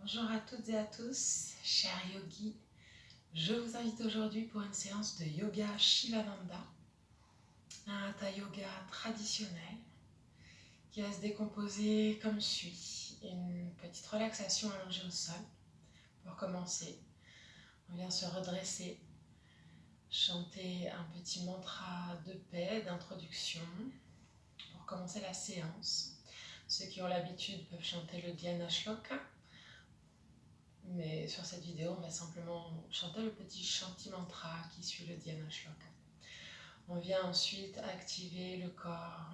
Bonjour à toutes et à tous, chers yogis. Je vous invite aujourd'hui pour une séance de yoga Shivananda, un hatha yoga traditionnel qui va se décomposer comme suit. Une petite relaxation allongée au sol. Pour commencer, on vient se redresser, chanter un petit mantra de paix, d'introduction pour commencer la séance. Ceux qui ont l'habitude peuvent chanter le Dhyana Shloka. Mais sur cette vidéo, on va simplement chanter le petit Shanti Mantra qui suit le Dhyana Shloka. On vient ensuite activer le corps,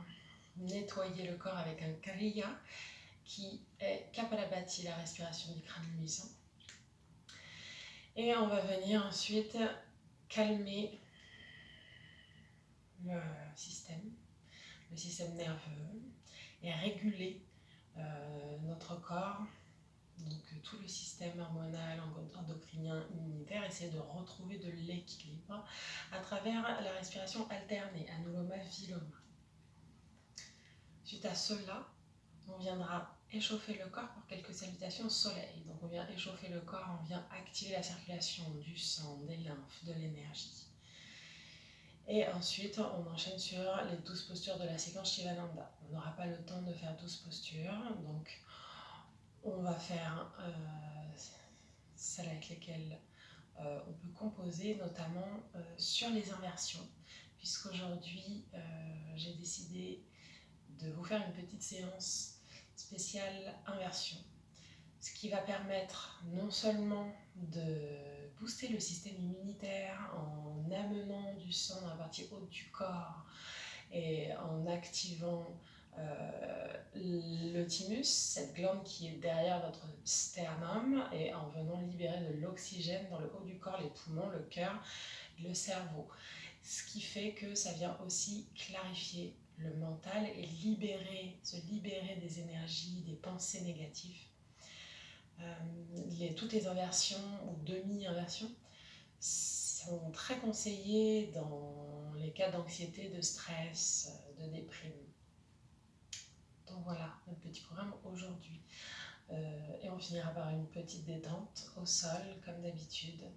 nettoyer le corps avec un Kriya qui est Kapalabhati, la respiration du crâne luisant. Et on va venir ensuite calmer le système nerveux et réguler notre corps. Donc tout le système hormonal, endocrinien, immunitaire, essayer de retrouver de l'équilibre à travers la respiration alternée, Anuloma Viloma. Suite à cela, on viendra échauffer le corps pour quelques salutations au soleil. Donc on vient échauffer le corps, on vient activer la circulation du sang, des lymphes, de l'énergie. Et ensuite, on enchaîne sur les 12 postures de la séquence Shivananda. On n'aura pas le temps de faire 12 postures, donc on va faire celles avec lesquelles on peut composer, notamment sur les inversions, puisqu'aujourd'hui j'ai décidé de vous faire une petite séance spéciale inversion, ce qui va permettre non seulement de booster le système immunitaire en amenant du sang dans la partie haute du corps et en activant le thymus, cette glande qui est derrière votre sternum, et en venant libérer de l'oxygène dans le haut du corps, les poumons, le cœur, le cerveau. Ce qui fait que ça vient aussi clarifier le mental et se libérer des énergies, des pensées négatives. Toutes les inversions ou demi-inversions sont très conseillées dans les cas d'anxiété, de stress, de déprime. Donc voilà notre petit programme aujourd'hui. Et on finira par une petite détente au sol, comme d'habitude.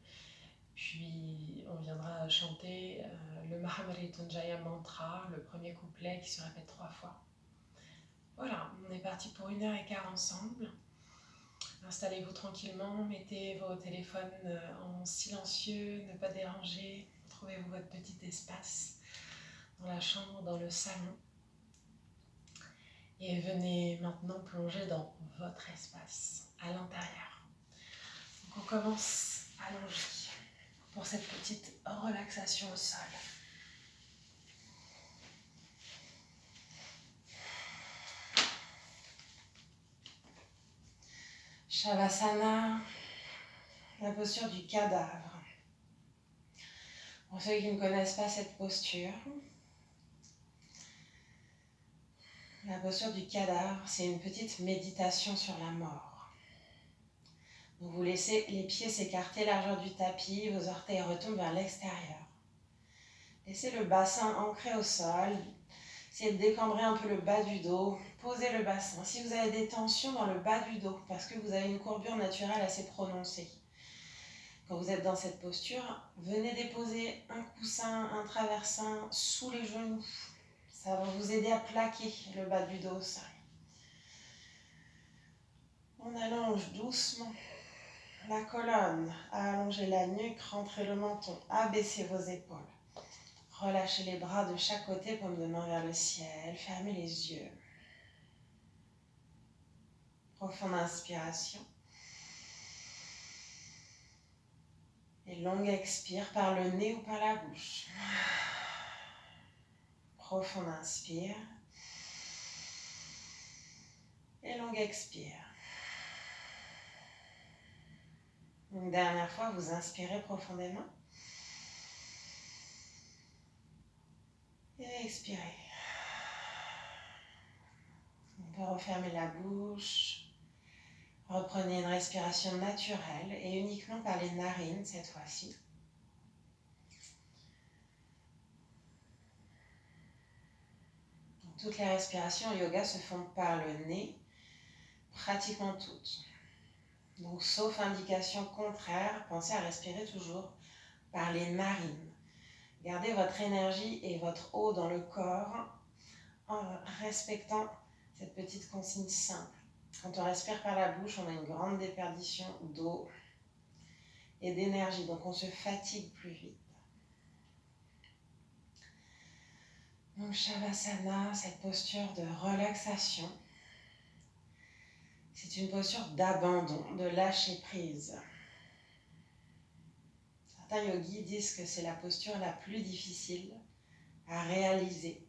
Puis on viendra chanter le Mahamrityunjaya Mantra, le premier couplet qui se répète 3 fois. Voilà, on est parti pour 1h15 ensemble. Installez-vous tranquillement, mettez vos téléphones en silencieux, ne pas déranger. Trouvez-vous votre petit espace dans la chambre, dans le salon. Et venez maintenant plonger dans votre espace, à l'intérieur. Donc on commence allongé pour cette petite relaxation au sol. Shavasana, la posture du cadavre. Pour ceux qui ne connaissent pas cette posture, la posture du cadavre, c'est une petite méditation sur la mort. Donc vous laissez les pieds s'écarter largeur du tapis, vos orteils retombent vers l'extérieur. Laissez le bassin ancré au sol. Essayez de décambrer un peu le bas du dos. Posez le bassin. Si vous avez des tensions dans le bas du dos, parce que vous avez une courbure naturelle assez prononcée, quand vous êtes dans cette posture, venez déposer un coussin, un traversin sous les genoux. Ça va vous aider à plaquer le bas du dos au sol. On allonge doucement la colonne, allongez la nuque, rentrez le menton, abaissez vos épaules. Relâchez les bras de chaque côté, paume de main vers le ciel, fermez les yeux. Profonde inspiration. Et longue expire par le nez ou par la bouche. Profonde inspire. Et longue expire. Une dernière fois, vous inspirez profondément. Et expirez. On peut refermer la bouche. Reprenez une respiration naturelle et uniquement par les narines cette fois-ci. Toutes les respirations au yoga se font par le nez, pratiquement toutes. Donc, sauf indication contraire, pensez à respirer toujours par les narines. Gardez votre énergie et votre eau dans le corps en respectant cette petite consigne simple. Quand on respire par la bouche, on a une grande déperdition d'eau et d'énergie, donc on se fatigue plus vite. Donc Shavasana, cette posture de relaxation, c'est une posture d'abandon, de lâcher prise. Certains yogis disent que c'est la posture la plus difficile à réaliser.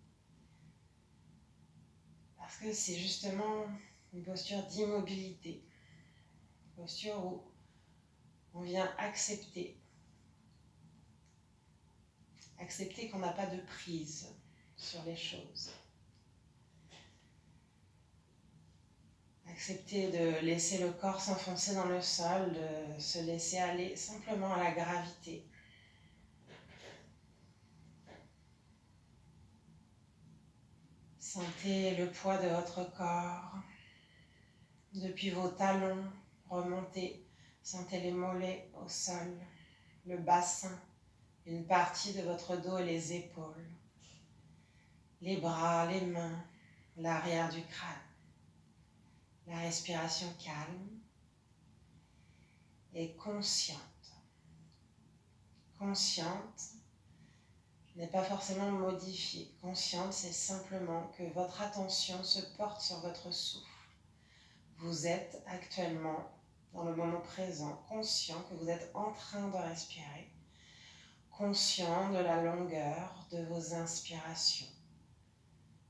Parce que c'est justement une posture d'immobilité, une posture où on vient accepter qu'on n'a pas de prise sur les choses. Accepter de laisser le corps s'enfoncer dans le sol, de se laisser aller simplement à la gravité. Sentez le poids de votre corps depuis vos talons remonter. Sentez les mollets au sol, le bassin, une partie de votre dos et les épaules, les bras, les mains, l'arrière du crâne. La respiration calme et consciente. Consciente n'est pas forcément modifiée. Consciente, c'est simplement que votre attention se porte sur votre souffle. Vous êtes actuellement, dans le moment présent, conscient que vous êtes en train de respirer, conscient de la longueur de vos inspirations,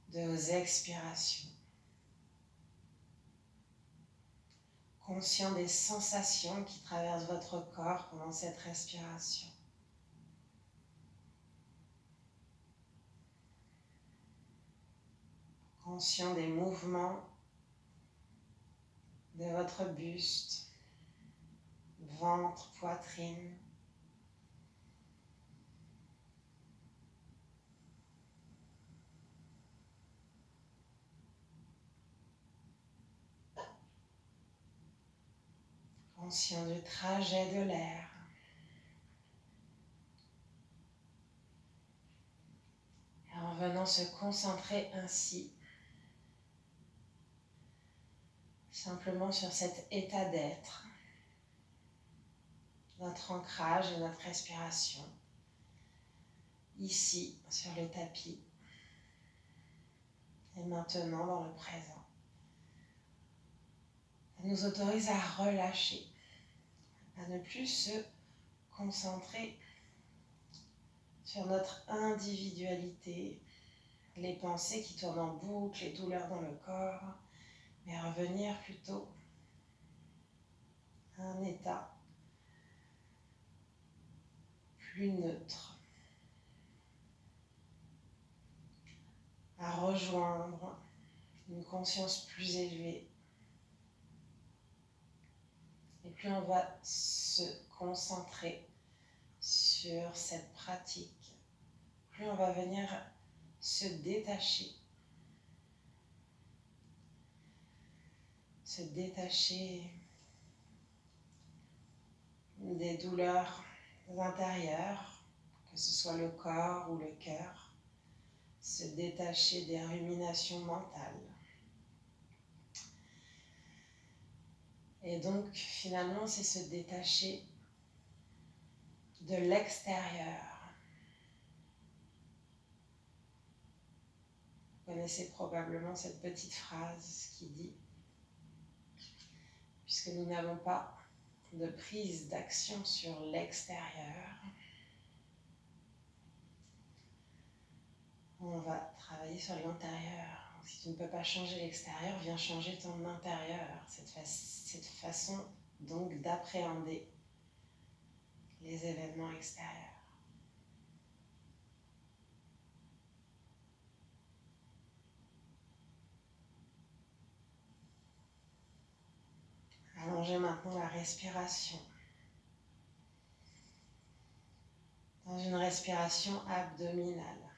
de vos expirations, conscient des sensations qui traversent votre corps pendant cette respiration. Conscient des mouvements de votre buste, ventre, poitrine. Conscient du trajet de l'air. Et en venant se concentrer ainsi, simplement sur cet état d'être, notre ancrage et notre respiration, ici, sur le tapis, et maintenant dans le présent. Ça nous autorise à relâcher, à ne plus se concentrer sur notre individualité, les pensées qui tournent en boucle, les douleurs dans le corps, mais revenir plutôt à un état plus neutre, à rejoindre une conscience plus élevée. Et plus on va se concentrer sur cette pratique, plus on va venir se détacher des douleurs intérieures, que ce soit le corps ou le cœur, se détacher des ruminations mentales. Et donc, finalement, c'est se détacher de l'extérieur. Vous connaissez probablement cette petite phrase qui dit « Puisque nous n'avons pas de prise d'action sur l'extérieur, on va travailler sur l'intérieur. Si tu ne peux pas changer l'extérieur, viens changer ton intérieur. » Cette façon donc d'appréhender les événements extérieurs. Allongez maintenant la respiration. Dans une respiration abdominale.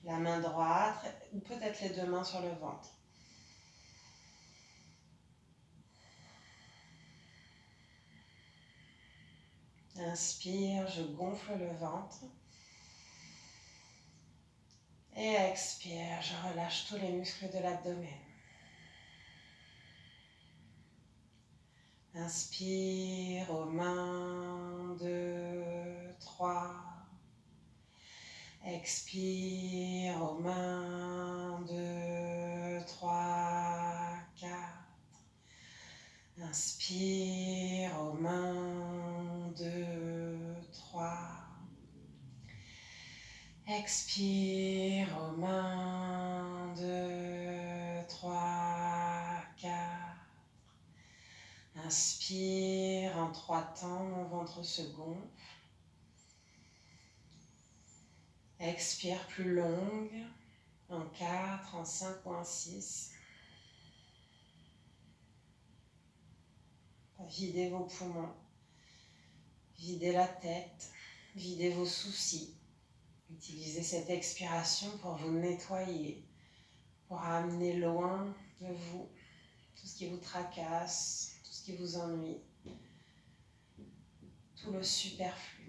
La main droite ou peut-être les deux mains sur le ventre. Inspire, je gonfle le ventre. Et expire, je relâche tous les muscles de l'abdomen. Inspire aux mains, 2, 3. Expire aux mains, 2, 3, 4. Inspire aux mains, 2, 3. Expire aux mains, 2, 3, 4. Inspire en 3 temps, mon ventre se gonfle. Expire plus longue, en 4, en 5 ou en 6. Videz vos poumons, videz la tête, videz vos soucis. Utilisez cette expiration pour vous nettoyer, pour amener loin de vous tout ce qui vous tracasse, tout ce qui vous ennuie, tout le superflu.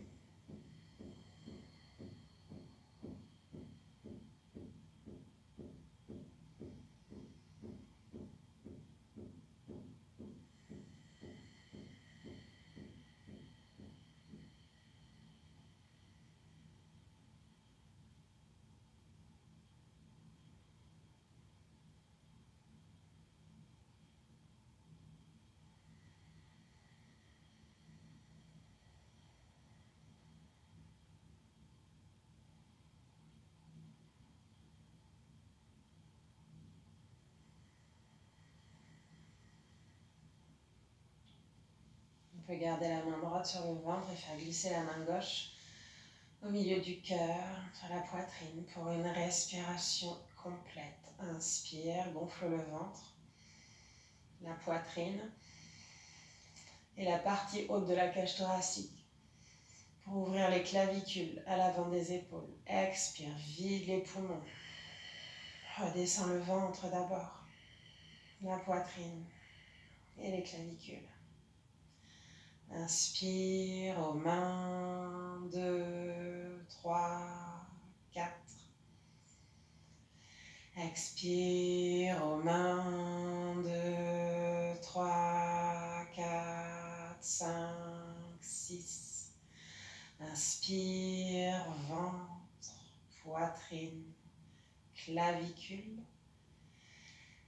On peut garder la main droite sur le ventre et faire glisser la main gauche au milieu du cœur, sur la poitrine, pour une respiration complète. Inspire, gonfle le ventre, la poitrine et la partie haute de la cage thoracique pour ouvrir les clavicules à l'avant des épaules. Expire, vide les poumons. Redescends le ventre d'abord, la poitrine et les clavicules. Inspire aux mains, 2, 3, 4. Expire aux mains, 2, 3, 4, 5, 6. Inspire, ventre, poitrine, clavicule.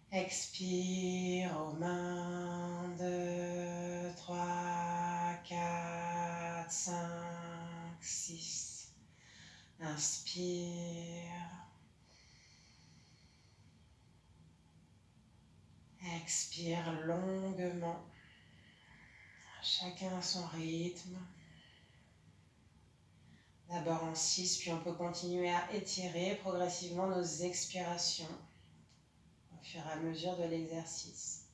Expire aux mains, 2, 3, 4, 5, 6. Inspire. Expire longuement. Chacun à son rythme. D'abord en 6, puis on peut continuer à étirer progressivement nos expirations au fur et à mesure de l'exercice.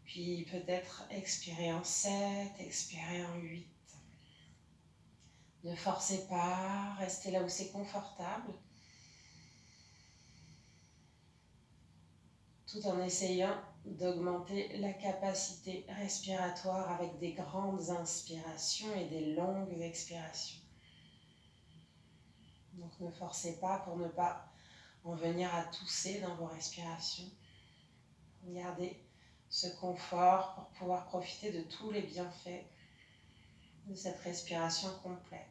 Puis peut-être expirer en 7, expirer en 8. Ne forcez pas, restez là où c'est confortable, tout en essayant d'augmenter la capacité respiratoire avec des grandes inspirations et des longues expirations. Donc ne forcez pas pour ne pas en venir à tousser dans vos respirations. Gardez ce confort pour pouvoir profiter de tous les bienfaits de cette respiration complète.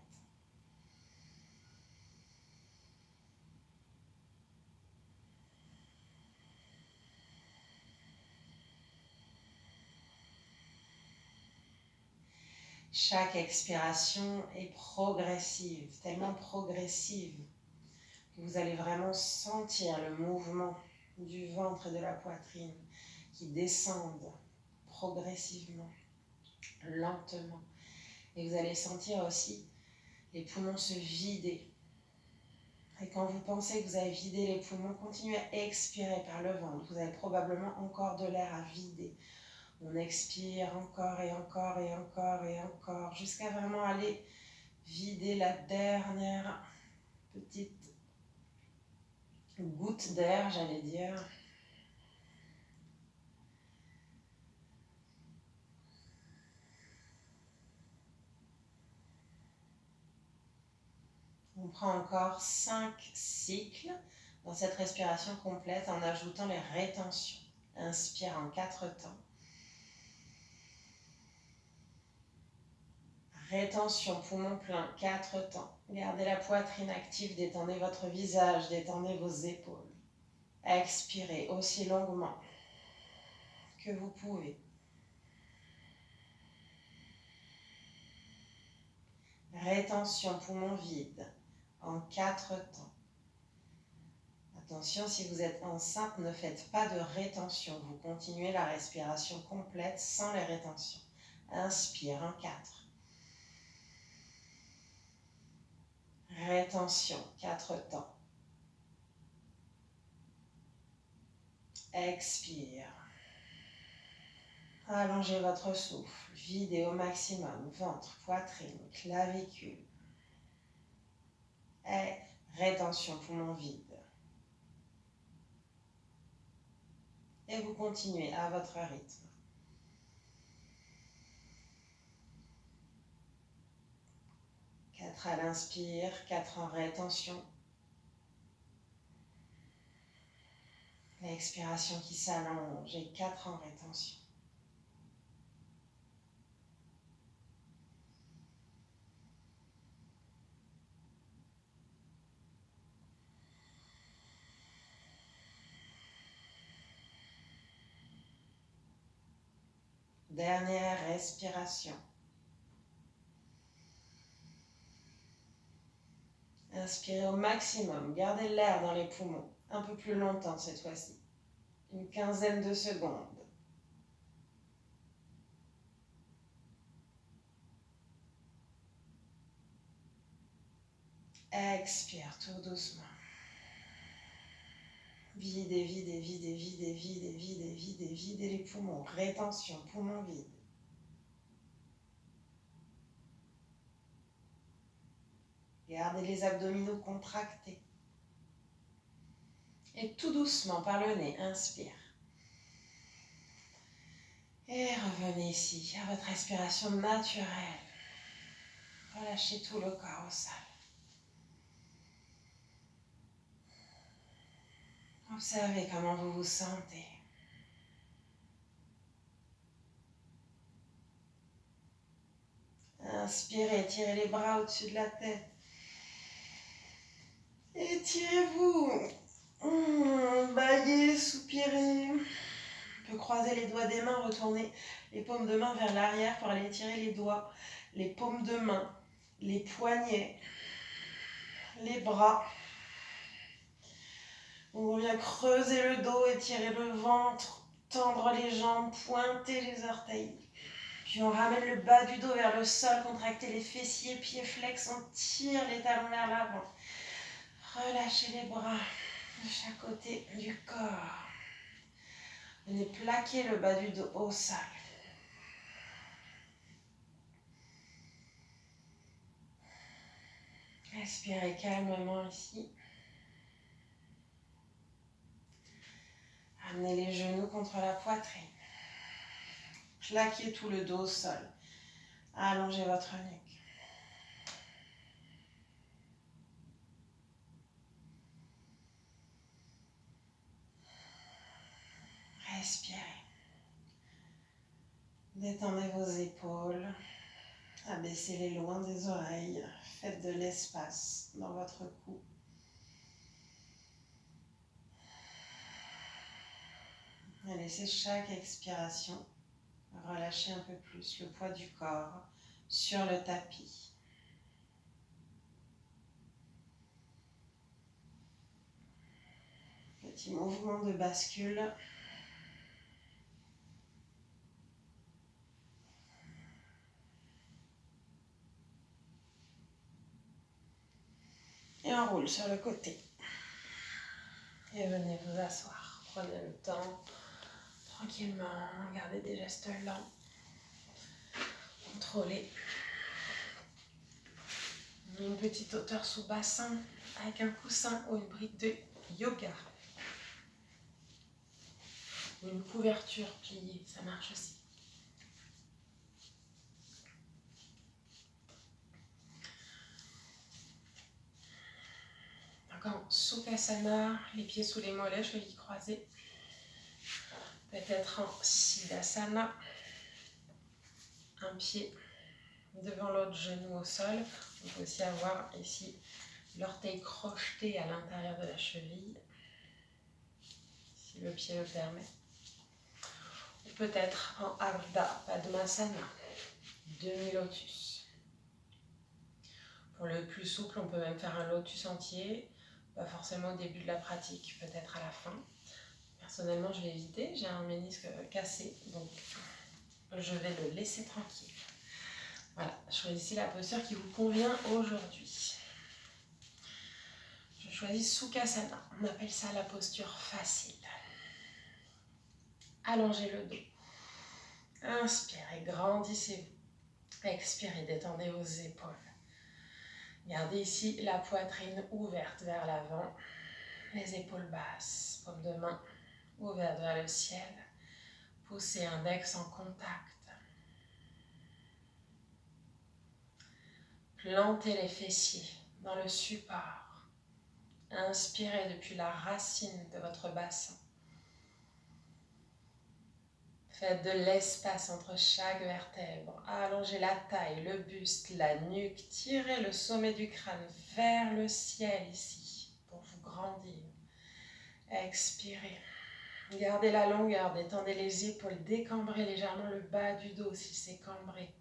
Chaque expiration est progressive, tellement progressive que vous allez vraiment sentir le mouvement du ventre et de la poitrine qui descendent progressivement, lentement. Et vous allez sentir aussi les poumons se vider. Et quand vous pensez que vous avez vidé les poumons, continuez à expirer par le ventre. Vous avez probablement encore de l'air à vider. On expire encore et encore et encore et encore, jusqu'à vraiment aller vider la dernière petite goutte d'air, j'allais dire. On prend encore 5 cycles dans cette respiration complète en ajoutant les rétentions. Inspire en 4 temps. Rétention, poumon plein, 4 temps. Gardez la poitrine active, détendez votre visage, détendez vos épaules. Expirez aussi longuement que vous pouvez. Rétention, poumon vide, en 4 temps. Attention, si vous êtes enceinte, ne faites pas de rétention. Vous continuez la respiration complète sans les rétentions. Inspire en 4. Rétention, 4 temps. Expire. Allongez votre souffle, videz au maximum ventre, poitrine, clavicule. Et rétention, poumon vide. Et vous continuez à votre rythme. 4 à l'inspire, 4 en rétention. L'expiration qui s'allonge et 4 en rétention. Dernière respiration. Inspirez au maximum, gardez l'air dans les poumons, un peu plus longtemps cette fois-ci, une quinzaine de secondes. Expire tout doucement. Videz, videz, videz, videz, videz, videz, videz, videz les poumons. Rétention, poumon vide. Gardez les abdominaux contractés. Et tout doucement par le nez, inspire. Et revenez ici à votre respiration naturelle. Relâchez tout le corps au sol. Observez comment vous vous sentez. Inspirez, tirez les bras au-dessus de la tête. Étirez-vous. Baillez, soupirez. On peut croiser les doigts des mains, retourner les paumes de main vers l'arrière pour aller étirer les doigts, les paumes de main, les poignets, les bras. On revient creuser le dos, étirer le ventre, tendre les jambes, pointer les orteils. Puis on ramène le bas du dos vers le sol, contracter les fessiers, pieds flex, on tire les talons vers l'avant. Relâchez les bras de chaque côté du corps. Venez plaquer le bas du dos au sol. Respirez calmement ici. Amenez les genoux contre la poitrine. Plaquez tout le dos au sol. Allongez votre nuque. Respirez. Détendez vos épaules. Abaissez-les loin des oreilles. Faites de l'espace dans votre cou. Et laissez chaque expiration relâcher un peu plus le poids du corps sur le tapis. Petit mouvement de bascule. Et on roule sur le côté. Et venez vous asseoir. Prenez le temps, tranquillement, gardez des gestes lents. Contrôlez. Une petite hauteur sous bassin avec un coussin ou une brique de yoga. Ou une couverture pliée, ça marche aussi. Sukhasana, les pieds sous les mollets, chevilles croisées. Peut-être en Siddhasana, un pied devant l'autre, genou au sol. On peut aussi avoir ici l'orteil crocheté à l'intérieur de la cheville, si le pied le permet. Ou peut-être en Ardha Padmasana, demi-lotus. Pour le plus souple, on peut même faire un lotus entier, pas forcément au début de la pratique, peut-être à la fin. Personnellement, je vais éviter, j'ai un ménisque cassé, donc je vais le laisser tranquille. Voilà, choisissez la posture qui vous convient aujourd'hui. Je choisis Sukhasana, on appelle ça la posture facile. Allongez le dos. Inspirez, grandissez-vous. Expirez, détendez vos épaules. Gardez ici la poitrine ouverte vers l'avant, les épaules basses, paumes de main ouvertes vers le ciel. Poussez index en contact. Plantez les fessiers dans le support. Inspirez depuis la racine de votre bassin. Faites de l'espace entre chaque vertèbre. Allongez la taille, le buste, la nuque. Tirez le sommet du crâne vers le ciel ici pour vous grandir. Expirez. Gardez la longueur, détendez les épaules, décambrez légèrement le bas du dos si c'est cambré.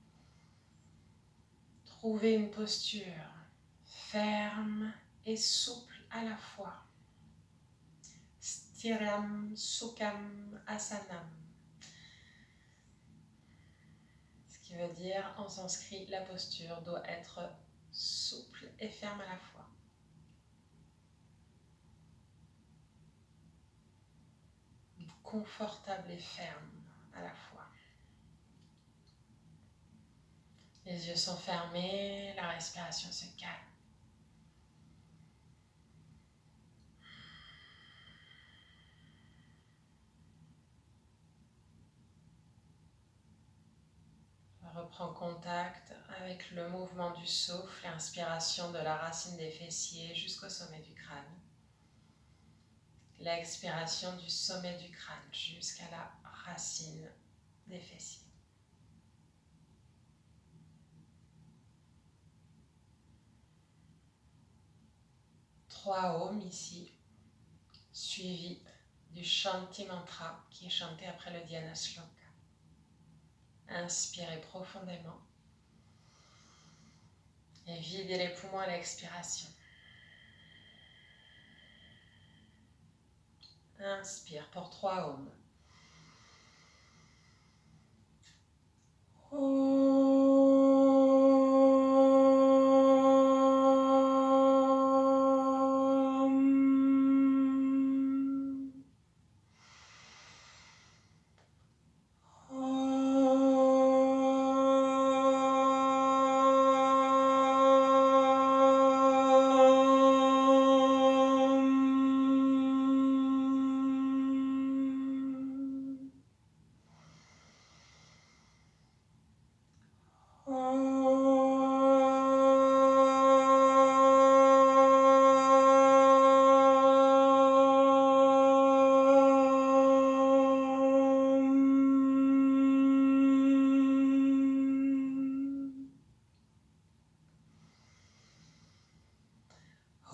Trouvez une posture ferme et souple à la fois. Stiram Sukham Asanam. Ce qui veut dire en sanskrit, la posture doit être souple et ferme à la fois. Confortable et ferme à la fois. Les yeux sont fermés, la respiration se calme. Je reprends contact avec le mouvement du souffle, l'inspiration de la racine des fessiers jusqu'au sommet du crâne. L'expiration du sommet du crâne jusqu'à la racine des fessiers. Trois Om ici, suivi du Shanti Mantra qui est chanté après le Dhyana Shloka. Inspirez profondément et videz les poumons à l'expiration. Inspire pour 3 Om.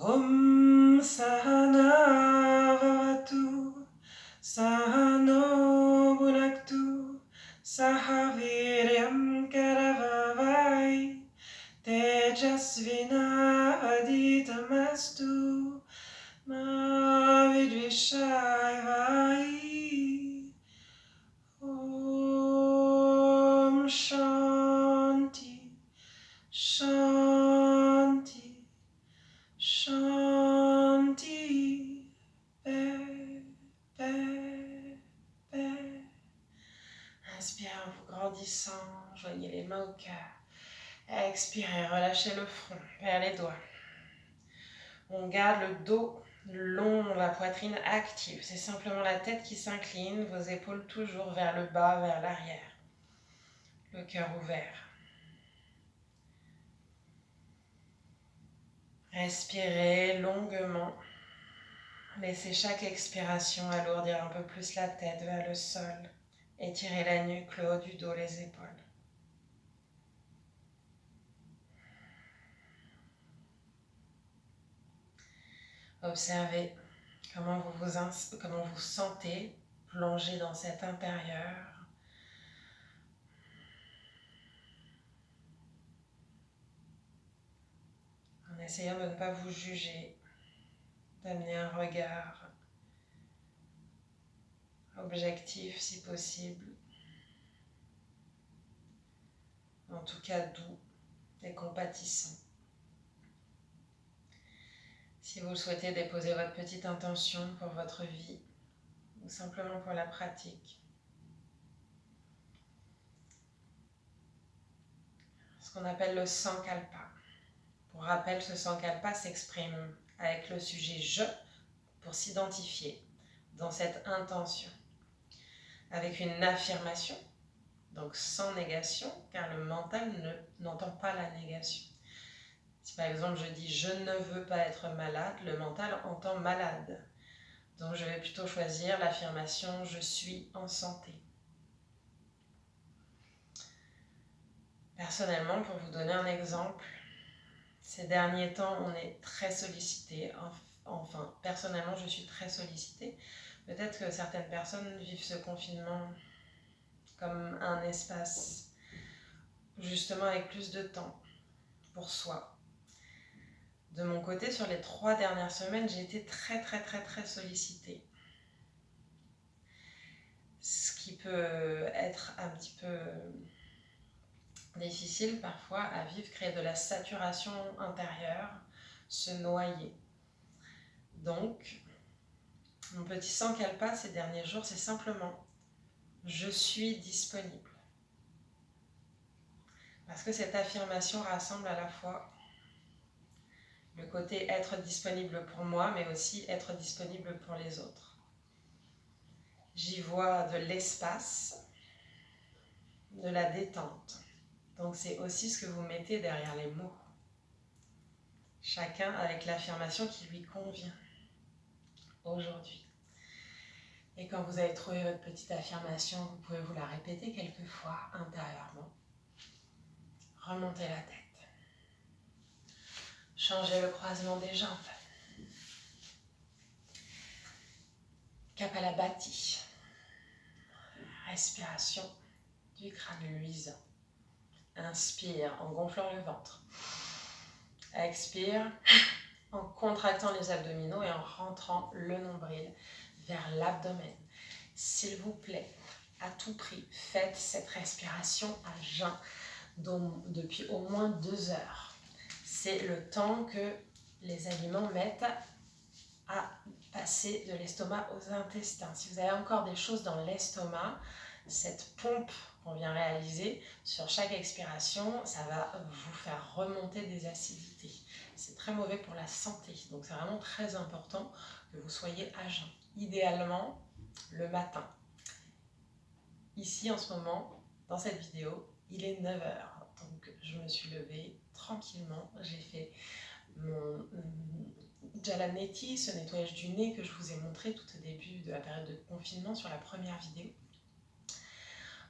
Om Sahana Vavatu Sahano Bhunaktu Sahaviryam Karavavai Tejasvina Vaditamastu Ma Vidvishayavai. Om Shanti Shanti Shanti, paix, paix, paix. Inspirez en vous grandissant, joignez les mains au cœur. Expirez, relâchez le front vers les doigts. On garde le dos long, la poitrine active. C'est simplement la tête qui s'incline, vos épaules toujours vers le bas, vers l'arrière. Le cœur ouvert. Respirez longuement Laissez chaque expiration alourdir un peu plus la tête vers le sol. Étirez la nuque, le haut du dos, les épaules. Observez comment comment vous sentez plongé dans cet intérieur. En essayant de ne pas vous juger, d'amener un regard objectif si possible, en tout cas doux et compatissant. Si vous le souhaitez, déposez votre petite intention pour votre vie ou simplement pour la pratique. Ce qu'on appelle le sankalpa. Pour rappel, ce sankalpa s'exprime avec le sujet « je » pour s'identifier dans cette intention. Avec une affirmation, donc sans négation, car le mental n'entend pas la négation. Si par exemple je dis « je ne veux pas être malade », le mental entend « malade ». Donc je vais plutôt choisir l'affirmation « je suis en santé ». Personnellement, pour vous donner un exemple, ces derniers temps, on est très sollicité. Enfin, personnellement, je suis très sollicitée. Peut-être que certaines personnes vivent ce confinement comme un espace justement avec plus de temps pour soi. De mon côté, sur les 3 dernières semaines, j'ai été très sollicitée. Ce qui peut être un petit peu difficile parfois à vivre, créer de la saturation intérieure, se noyer. Donc, mon petit sankalpa ces derniers jours, c'est simplement « je suis disponible ». Parce que cette affirmation rassemble à la fois le côté être disponible pour moi, mais aussi être disponible pour les autres. J'y vois de l'espace, de la détente. Donc c'est aussi ce que vous mettez derrière les mots. Chacun avec l'affirmation qui lui convient aujourd'hui. Et quand vous avez trouvé votre petite affirmation, vous pouvez vous la répéter quelques fois intérieurement. Remontez la tête. Changez le croisement des jambes. Kapalabhati. Respiration du crâne luisant. Inspire en gonflant le ventre. Expire en contractant les abdominaux et en rentrant le nombril vers l'abdomen. S'il vous plaît, à tout prix, faites cette respiration à jeun depuis au moins 2 heures. C'est le temps que les aliments mettent à passer de l'estomac aux intestins. Si vous avez encore des choses dans l'estomac, cette pompe qu'on vient réaliser sur chaque expiration, ça va vous faire remonter des acidités. C'est très mauvais pour la santé, donc c'est vraiment très important que vous soyez à jeun. Idéalement, le matin. Ici, en ce moment, dans cette vidéo, il est 9 h. Donc, je me suis levée tranquillement. J'ai fait mon Jalaneti, ce nettoyage du nez que je vous ai montré tout au début de la période de confinement sur la première vidéo.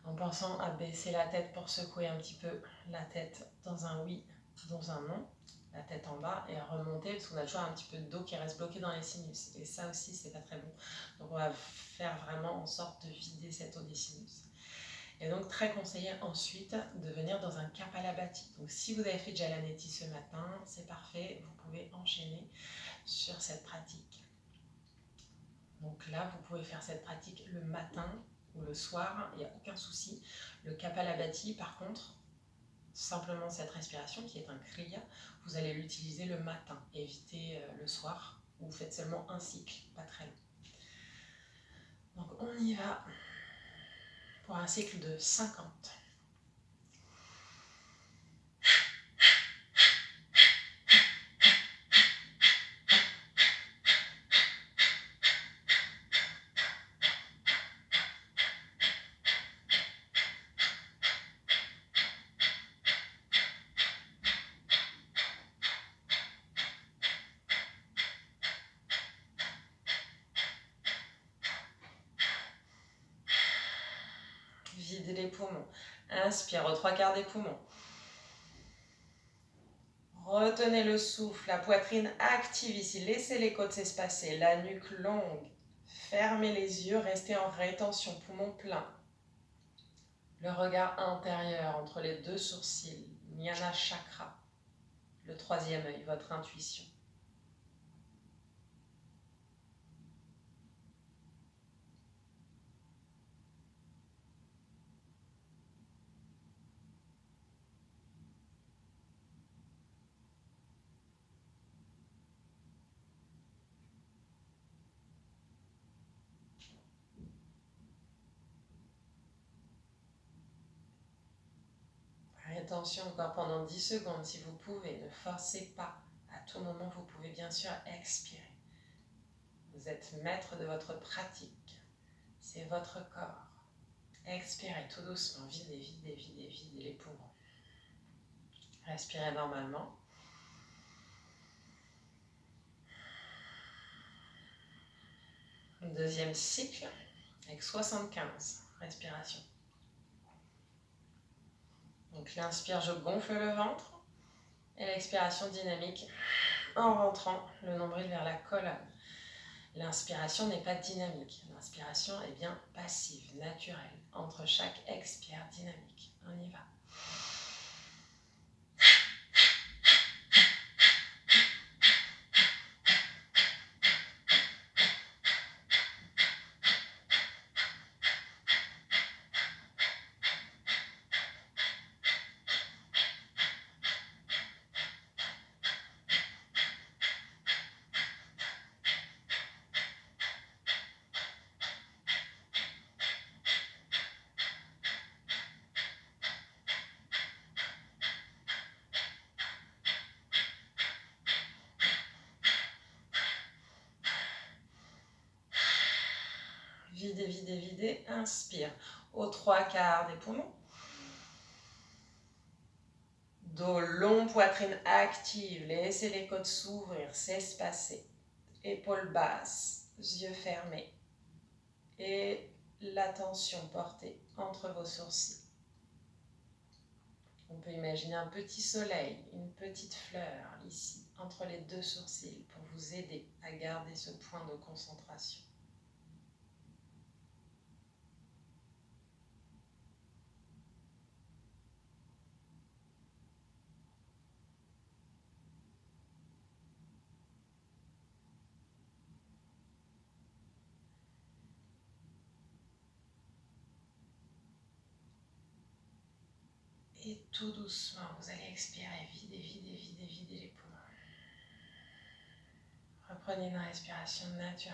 En pensant à baisser la tête pour secouer un petit peu la tête dans un oui, dans un non, la tête en bas et remonter parce qu'on a toujours un petit peu d'eau qui reste bloquée dans les sinus. Et ça aussi, c'est pas très bon. Donc on va faire vraiment en sorte de vider cette eau des sinus. Et donc très conseillé ensuite de venir dans un Kapalabhati. Donc si vous avez fait Jalaneti ce matin, c'est parfait, vous pouvez enchaîner sur cette pratique. Donc là, vous pouvez faire cette pratique le matin ou le soir, il n'y a aucun souci. Le Kapalabhati, par contre, simplement cette respiration qui est un kriya, vous allez l'utiliser le matin. Évitez le soir, où vous faites seulement un cycle, pas très long. Donc on y va pour un cycle de 50. videz les poumons. Inspire aux 3/4 des poumons. Retenez le souffle, la poitrine active ici. Laissez les côtes s'espacer, la nuque longue. Fermez les yeux, restez en rétention, poumon plein. Le regard intérieur entre les 2 sourcils, Jnana Chakra. Le 3e œil, votre intuition. Attention encore pendant 10 secondes si vous pouvez, ne forcez pas. À tout moment, vous pouvez bien sûr expirer. Vous êtes maître de votre pratique. C'est votre corps. Expirez tout doucement, videz, videz, videz, videz les poumons. Respirez normalement. Deuxième cycle avec 75 respirations. Donc l'inspire, je gonfle le ventre. Et l'expiration dynamique en rentrant le nombril vers la colonne. L'inspiration n'est pas dynamique. L'inspiration est bien passive, naturelle. Entre chaque expire dynamique. On y va. Videz, videz, videz. Inspire aux 3/4 des poumons. Dos long, poitrine active. Laissez les côtes s'ouvrir, s'espacer. Épaules basses, yeux fermés. Et l'attention portée entre vos sourcils. On peut imaginer un petit soleil, une petite fleur ici, entre les 2 sourcils pour vous aider à garder ce point de concentration. Et tout doucement, vous allez expirer, vider, vider, vider, vider les poumons. Reprenez une respiration naturelle.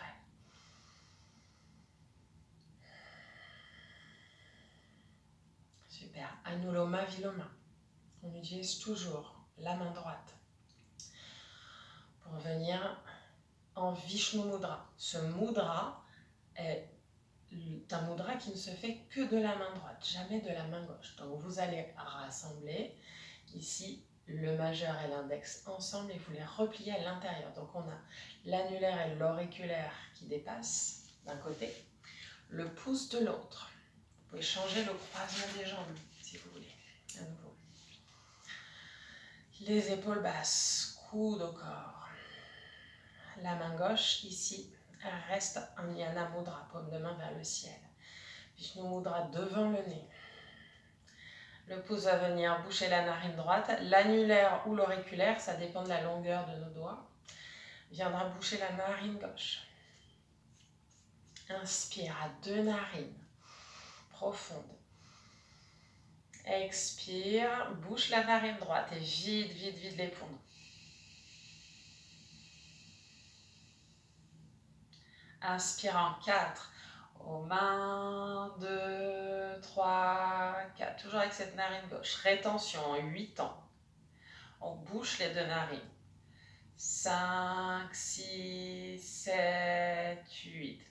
Super. Anuloma Viloma. On utilise toujours la main droite pour venir en Vishnu Mudra. Ce mudra est un mudra qui ne se fait que de la main droite, jamais de la main gauche. Donc vous allez rassembler ici le majeur et l'index ensemble et vous les repliez à l'intérieur. Donc on a l'annulaire et l'auriculaire qui dépassent d'un côté, le pouce de l'autre. Vous pouvez changer le croisement des jambes si vous voulez, à nouveau. Les épaules basses, coude au corps. La main gauche ici reste en Jnana Mudra, paume de main vers le ciel. Vishnu Mudra devant le nez. Le pouce va venir boucher la narine droite. L'annulaire ou l'auriculaire, ça dépend de la longueur de nos doigts, viendra boucher la narine gauche. Inspire à 2 narines profondes. Expire, bouche la narine droite et vide, vide, vide les poumons. Inspire en 4. Aux mains, 2, 3, 4. Toujours avec cette narine gauche. Rétention en 8 ans. On bouche les 2 narines. 5, 6, 7, 8.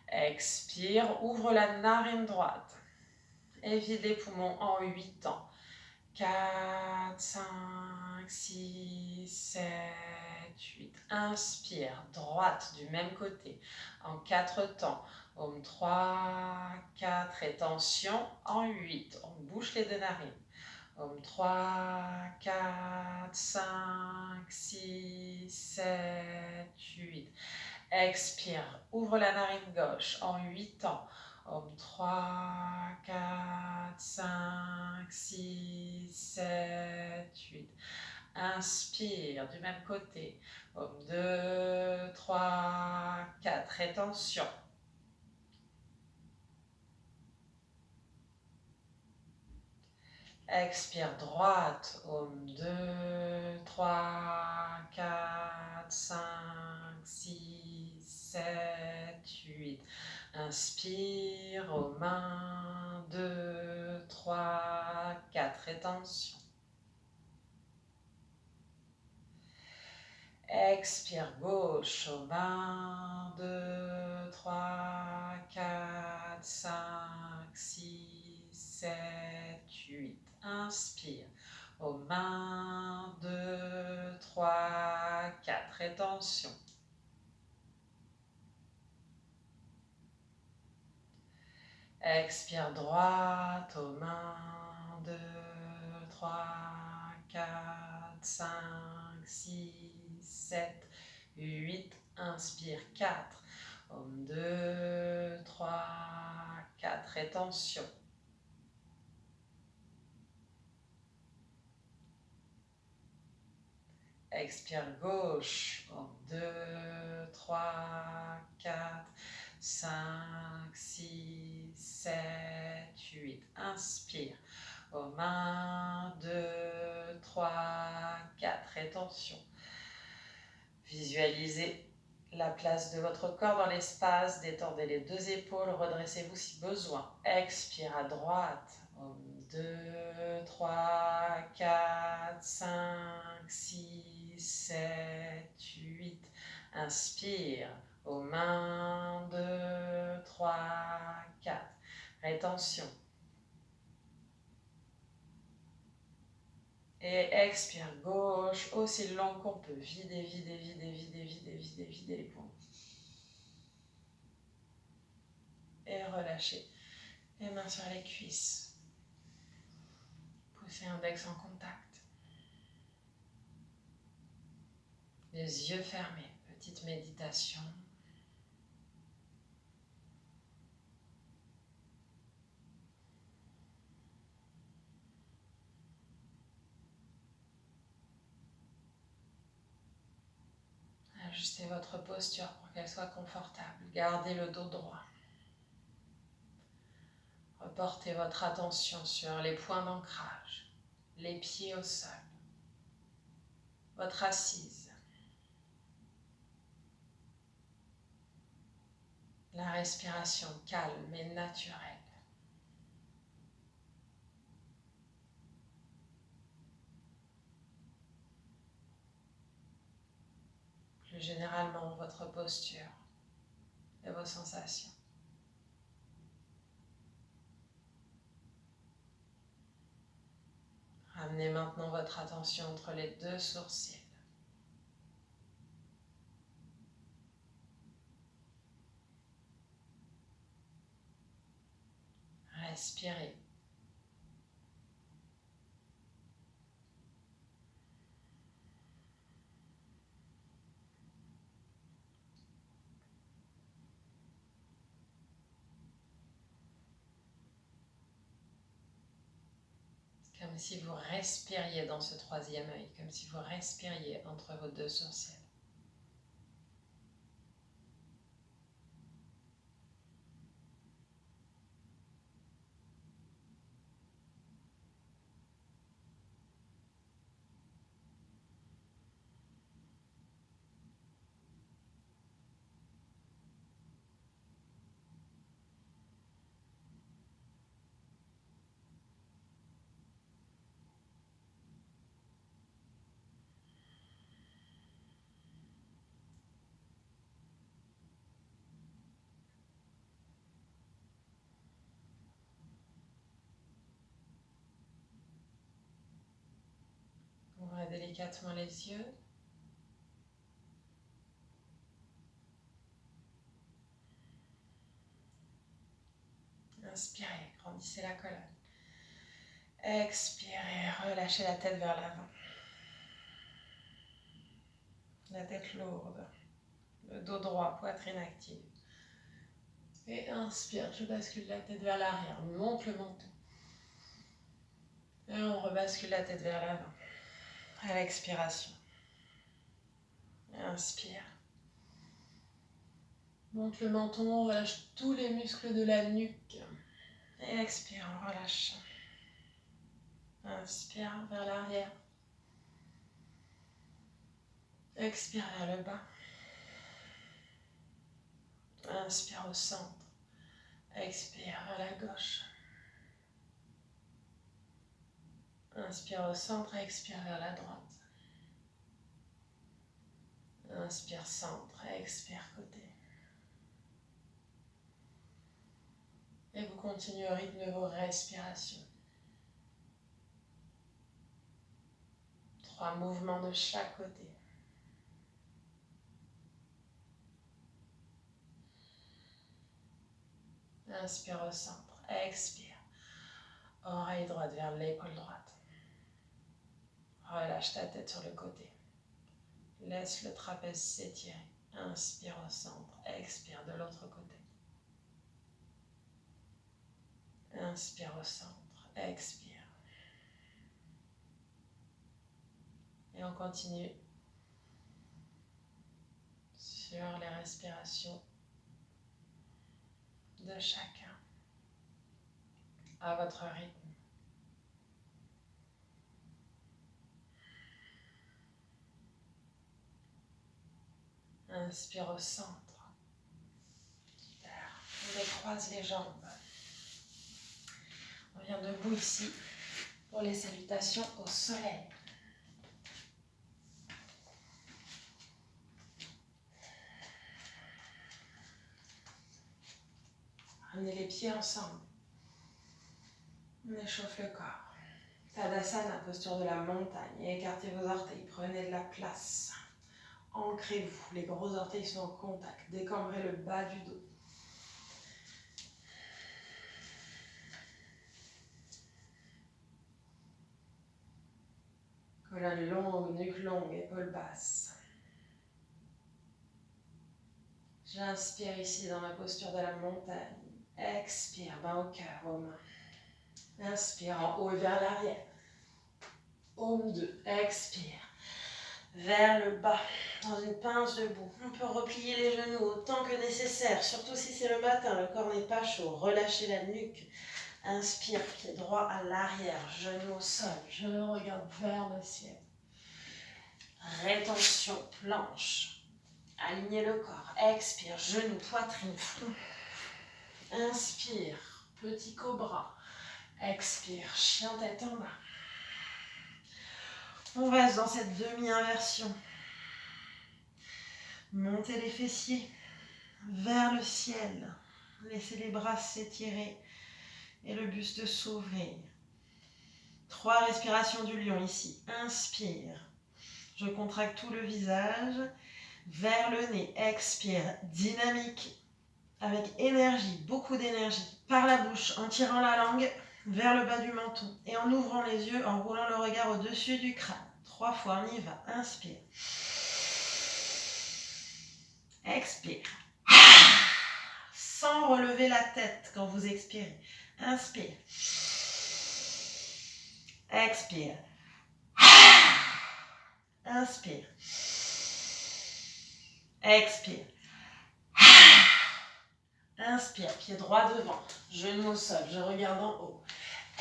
Expire, ouvre la narine droite. Et vide les poumons en 8 ans. 4, 5, 6, 7, 8. Inspire, droite du même côté, en 4 temps. Om 3, 4, et tension, en 8. On bouge les deux narines. Om 3, 4, 5, 6, 7, 8. Expire, ouvre la narine gauche en 8 temps. Om 3, 4, 5, 6, 7, 8. Inspire du même côté. Om 2, 3, 4. Rétention. Expire droite. Om 2, 3, 4, 5, 6, 7, 8. Inspire aux mains. 2, 3, 4. Rétention. Expire gauche aux mains. 2, 3, 4, 5, 6, 7, 8. Inspire aux mains. 2, 3, 4. Rétention. Expire droite aux mains. 2, 3, 4, 5, 6, 7, 8. Inspire 4. Om 2, 3, 4. Rétention. Expire gauche. Om 2, 3, 4, 5, 6, 7, 8. Inspire. Aux mains. 2, 3, 4. Rétention. Visualisez la place de votre corps dans l'espace. Détendez les deux épaules. Redressez-vous si besoin. Expire à droite. Om 2, 3, 4, 5, 6, 7, 8. Inspire. Aux mains. 2, 3, 4. Rétention. Et expire gauche, aussi long qu'on peut. Videz, videz, videz, videz, videz, videz, videz les poumons. Et relâchez les mains sur les cuisses. Poussez index en contact. Les yeux fermés. Petite méditation. Ajustez votre posture pour qu'elle soit confortable. Gardez le dos droit. Reportez votre attention sur les points d'ancrage, les pieds au sol, votre assise. La respiration calme et naturelle. Plus généralement, votre posture et vos sensations. Ramenez maintenant votre attention entre les deux sourcils. Respirez. Comme si vous respiriez dans ce troisième œil, comme si vous respiriez entre vos deux sourcils. Ouvrez délicatement les yeux. Inspirez, grandissez la colonne. Expirez, relâchez la tête vers l'avant. La tête lourde, le dos droit, poitrine active. Et inspire, je bascule la tête vers l'arrière, monte le menton. Et on rebascule la tête vers l'avant. À l'expiration. Inspire. Monte le menton, relâche tous les muscles de la nuque. Et expire, on relâche. Inspire vers l'arrière. Expire vers le bas. Inspire au centre. Expire vers la gauche. Inspire au centre, expire vers la droite. Inspire centre, expire côté. Et vous continuez au rythme de vos respirations. 3 mouvements de chaque côté. Inspire au centre, expire. Oreille droite vers l'épaule droite. Relâche ta tête sur le côté. Laisse le trapèze s'étirer. Inspire au centre, expire de l'autre côté. Inspire au centre, expire. Et on continue sur les respirations de chacun à votre rythme. Inspire au centre. On décroise les jambes. On vient debout ici pour les salutations au soleil. Ramenez les pieds ensemble. On échauffe le corps. Tadasana, posture de la montagne. Écartez vos orteils, prenez de la place. Ancrez-vous, les gros orteils sont en contact. Décambrez le bas du dos. Colonne longue, nuque longue, épaules basses. J'inspire ici dans ma posture de la montagne. Expire, main au cœur, aux mains. Inspire en haut et vers l'arrière. Paume 2, expire. Vers le bas, dans une pince debout. On peut replier les genoux autant que nécessaire, surtout si c'est le matin, le corps n'est pas chaud. Relâchez la nuque. Inspire, pied droit à l'arrière, genou au sol. Je regarde vers le ciel. Rétention, planche. Alignez le corps. Expire, genou, poitrine, front. Inspire, petit cobra. Expire, chien tête en bas. On reste dans cette demi-inversion. Montez les fessiers vers le ciel. Laissez les bras s'étirer et le buste s'ouvrir. 3 respirations du lion ici. Inspire. Je contracte tout le visage. Vers le nez. Expire. Dynamique. Avec énergie, beaucoup d'énergie. Par la bouche, en tirant la langue vers le bas du menton. Et en ouvrant les yeux, en roulant le regard au-dessus du crâne. 3 fois, on y va. Inspire. Expire. Sans relever la tête quand vous expirez. Inspire. Expire. Inspire. Expire. Inspire, pied droit devant, genou au sol, je regarde en haut.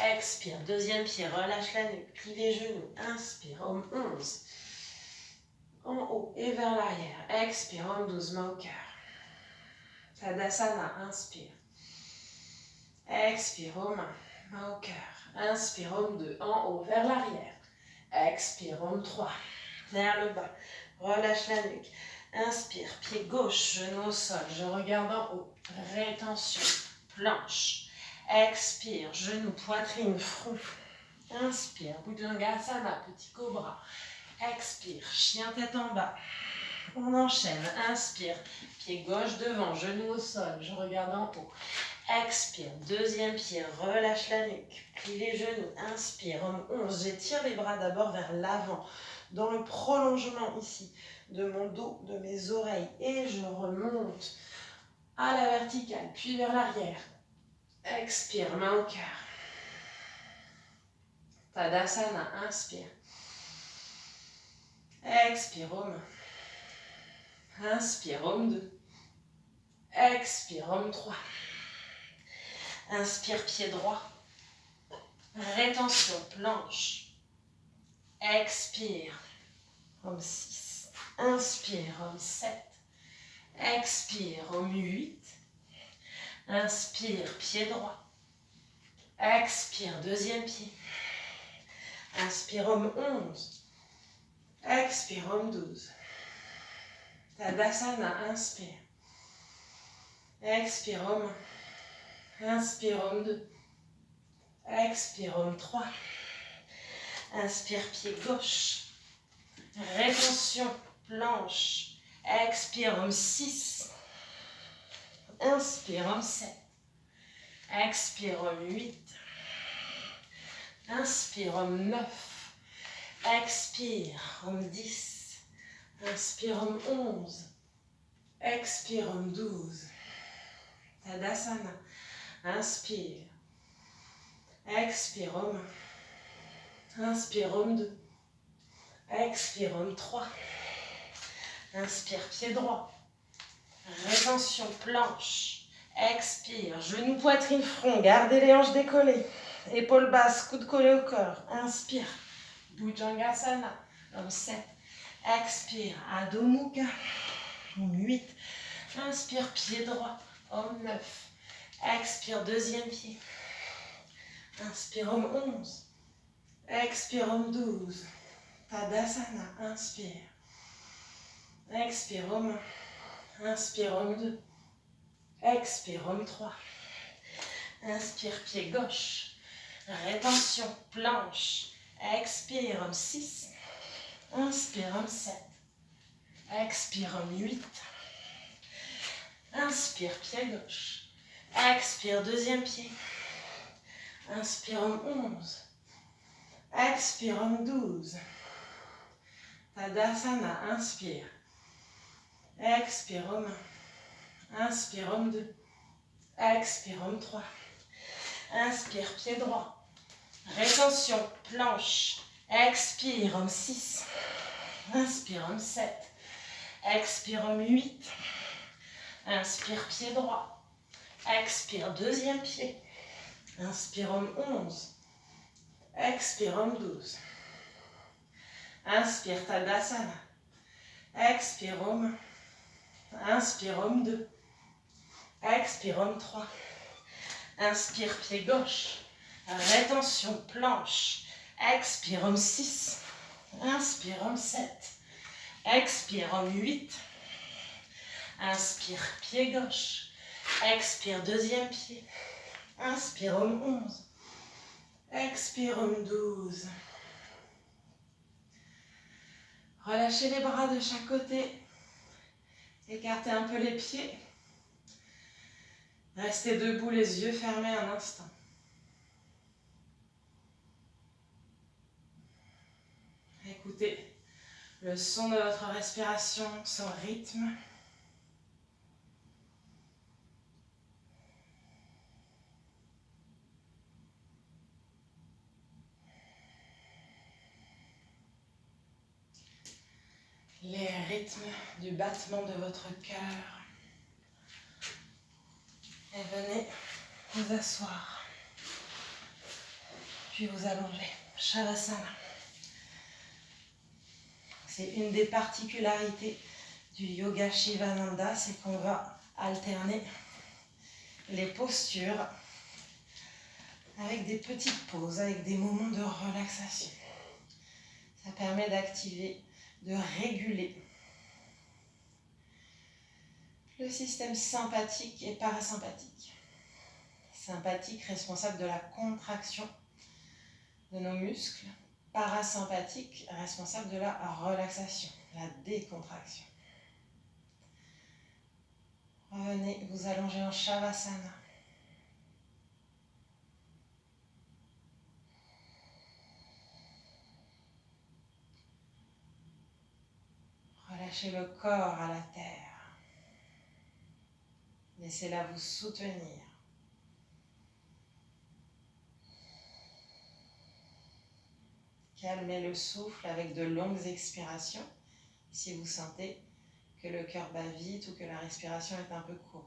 Expire, deuxième pied, relâche la nuque, plie les genoux. Inspire, homme 11. En haut et vers l'arrière. Expire, homme 12, main au cœur. Tadasana, inspire. Expire, aux mains, main au cœur. Inspire, homme 2, en haut, vers l'arrière. Expire, homme 3, vers le bas. Relâche la nuque. Inspire, pied gauche, genou au sol, je regarde en haut. Rétention, planche. Expire, genou, poitrine, front. Inspire, Bhujangasana, petit cobra. Expire, chien tête en bas. On enchaîne. Inspire. Pied gauche devant, genou au sol. Je regarde en haut. Expire. Deuxième pied. Relâche la nuque. Plie les genoux. Inspire. Homme 11. J'étire les bras d'abord vers l'avant. Dans le prolongement ici de mon dos, de mes oreilles. Et je remonte à la verticale, puis vers l'arrière. Expire. Main au cœur. Tadasana. Inspire. Expire. Homme. Inspire, homme 2. Expire, homme 3. Inspire, pied droit. Rétention, planche. Expire, homme 6. Inspire, homme 7. Expire, homme 8. Inspire, pied droit. Expire, deuxième pied. Inspire, homme 11. Expire, homme 12. Tadasana, inspire. Expire, homme. Inspire, homme 2. Expire, homme 3. Inspire, pied gauche. Rétention, planche. Expire, homme 6. Inspire, homme 7. Expire, homme 8. Inspire, homme 9. Expire, homme 10. Inspire, homme 11. Expire, homme 12. Tadasana. Inspire. Expire, homme. Inspire, homme 2. Expire, homme 3. Inspire, pied droit. Rétention, planche. Expire, genou, poitrine, front. Gardez les hanches décollées. Épaules basses, coudes collés au corps. Inspire. Bhujangasana. Homme 7. Expire, Adho Mukha. Homme 8. Inspire, pied droit. Homme 9. Expire, deuxième pied. Inspire, homme 11. Expire, homme 12. Tadasana. Inspire. Expire, homme 1. Inspire, homme 2. Expire, homme 3. Inspire, pied gauche. Rétention, planche. Expire, homme 6. Inspire, homme 7. Expire, homme 8. Inspire, pied gauche. Expire, deuxième pied. Inspire, homme 11. Expire, homme 12. Tadasana, inspire. Expire, homme 1. Inspire, homme 2. Expire, homme 3. Inspire, pied droit. Rétention, planche. Expire, homme 6. Inspire, homme 7. Expire, homme 8. Inspire, pied droit. Expire, deuxième pied. Inspire, homme 11. Expire, homme 12. Inspire, Tadasana. Expire, homme. Inspire, homme 2. Expire, homme 3. Inspire, pied gauche. Rétention, planche. Expire, homme 6. Inspire, homme 7. Expire, homme 8. Inspire, pied gauche. Expire, deuxième pied. Inspire, homme 11. Expire, homme 12. Relâchez les bras de chaque côté. Écartez un peu les pieds. Restez debout, les yeux fermés un instant. Écoutez le son de votre respiration, son rythme. Les rythmes du battement de votre cœur. Et venez vous asseoir, puis vous allonger. Shavasana. C'est une des particularités du yoga Shivananda, c'est qu'on va alterner les postures avec des petites pauses, avec des moments de relaxation. Ça permet d'activer, de réguler le système sympathique et parasympathique. Sympathique, responsable de la contraction de nos muscles. Parasympathique, responsable de la relaxation, la décontraction. venez vous allonger en Shavasana. Relâchez le corps à la terre. Laissez-la vous soutenir. Calmez le souffle avec de longues expirations si vous sentez que le cœur bat vite ou que la respiration est un peu courte.